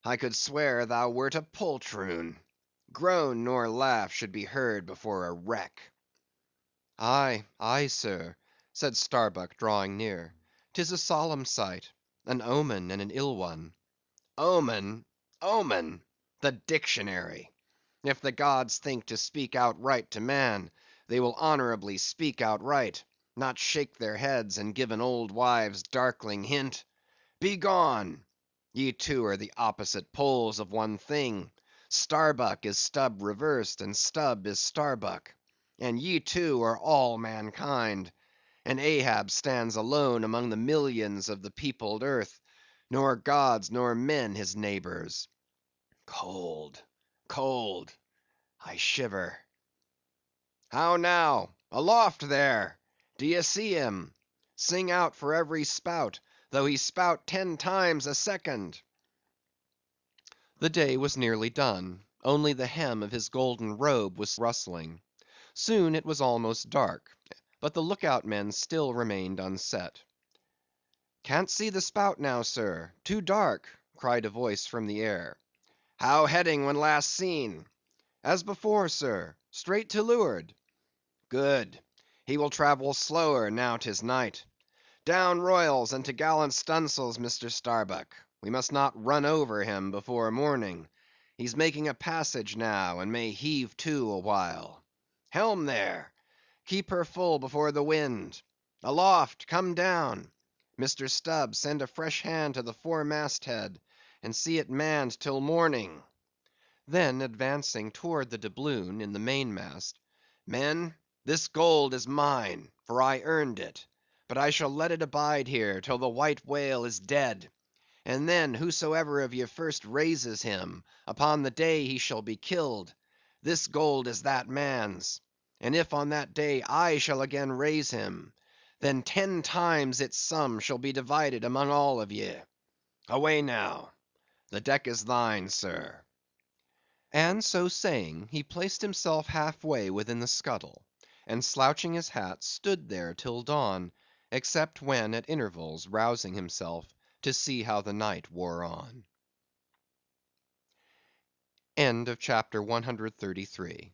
I could swear thou wert a poltroon. Groan nor laugh should be heard before a wreck." "Aye, aye, sir," said Starbuck drawing near, "'tis a solemn sight; an omen and an ill one." "Omen, omen! The dictionary! If the gods think to speak outright to man, they will honorably speak outright, not shake their heads and give an old wives' darkling hint. Begone! Ye two are the opposite poles of one thing. Starbuck is Stubb reversed, and Stubb is Starbuck. And ye two are all mankind. And Ahab stands alone among the millions of the peopled earth, nor gods nor men his neighbors. Cold, cold, I shiver. How now? Aloft there! D'ye see him? Sing out for every spout, though he spout 10 times a second." The day was nearly done; only the hem of his golden robe was rustling. Soon it was almost dark, but the look out men still remained unset. "Can't see the spout now, sir; too dark," cried a voice from the air. "How heading when last seen?" "As before, sir; straight to leeward." "Good; he will travel slower now 'tis night. Down royals and t'gallant stunsails, Mr. Starbuck; we must not run over him before morning. He's making a passage now, and may heave to a while. Helm there! Keep her full before the wind. Aloft, come down! Mr. Stubb, send a fresh hand to the fore mast head, and see it manned till morning." Then advancing toward the doubloon in the mainmast, "Men, this gold is mine, for I earned it; but I shall let it abide here till the white whale is dead; and then whosoever of ye first raises him, upon the day he shall be killed, this gold is that man's; and if on that day I shall again raise him, then 10 times its sum shall be divided among all of ye. Away now; the deck is thine, sir." and so saying, he placed himself half way within the scuttle, and slouching his hat, stood there till dawn, except when at intervals rousing himself to see how the night wore on. CHAPTER 133.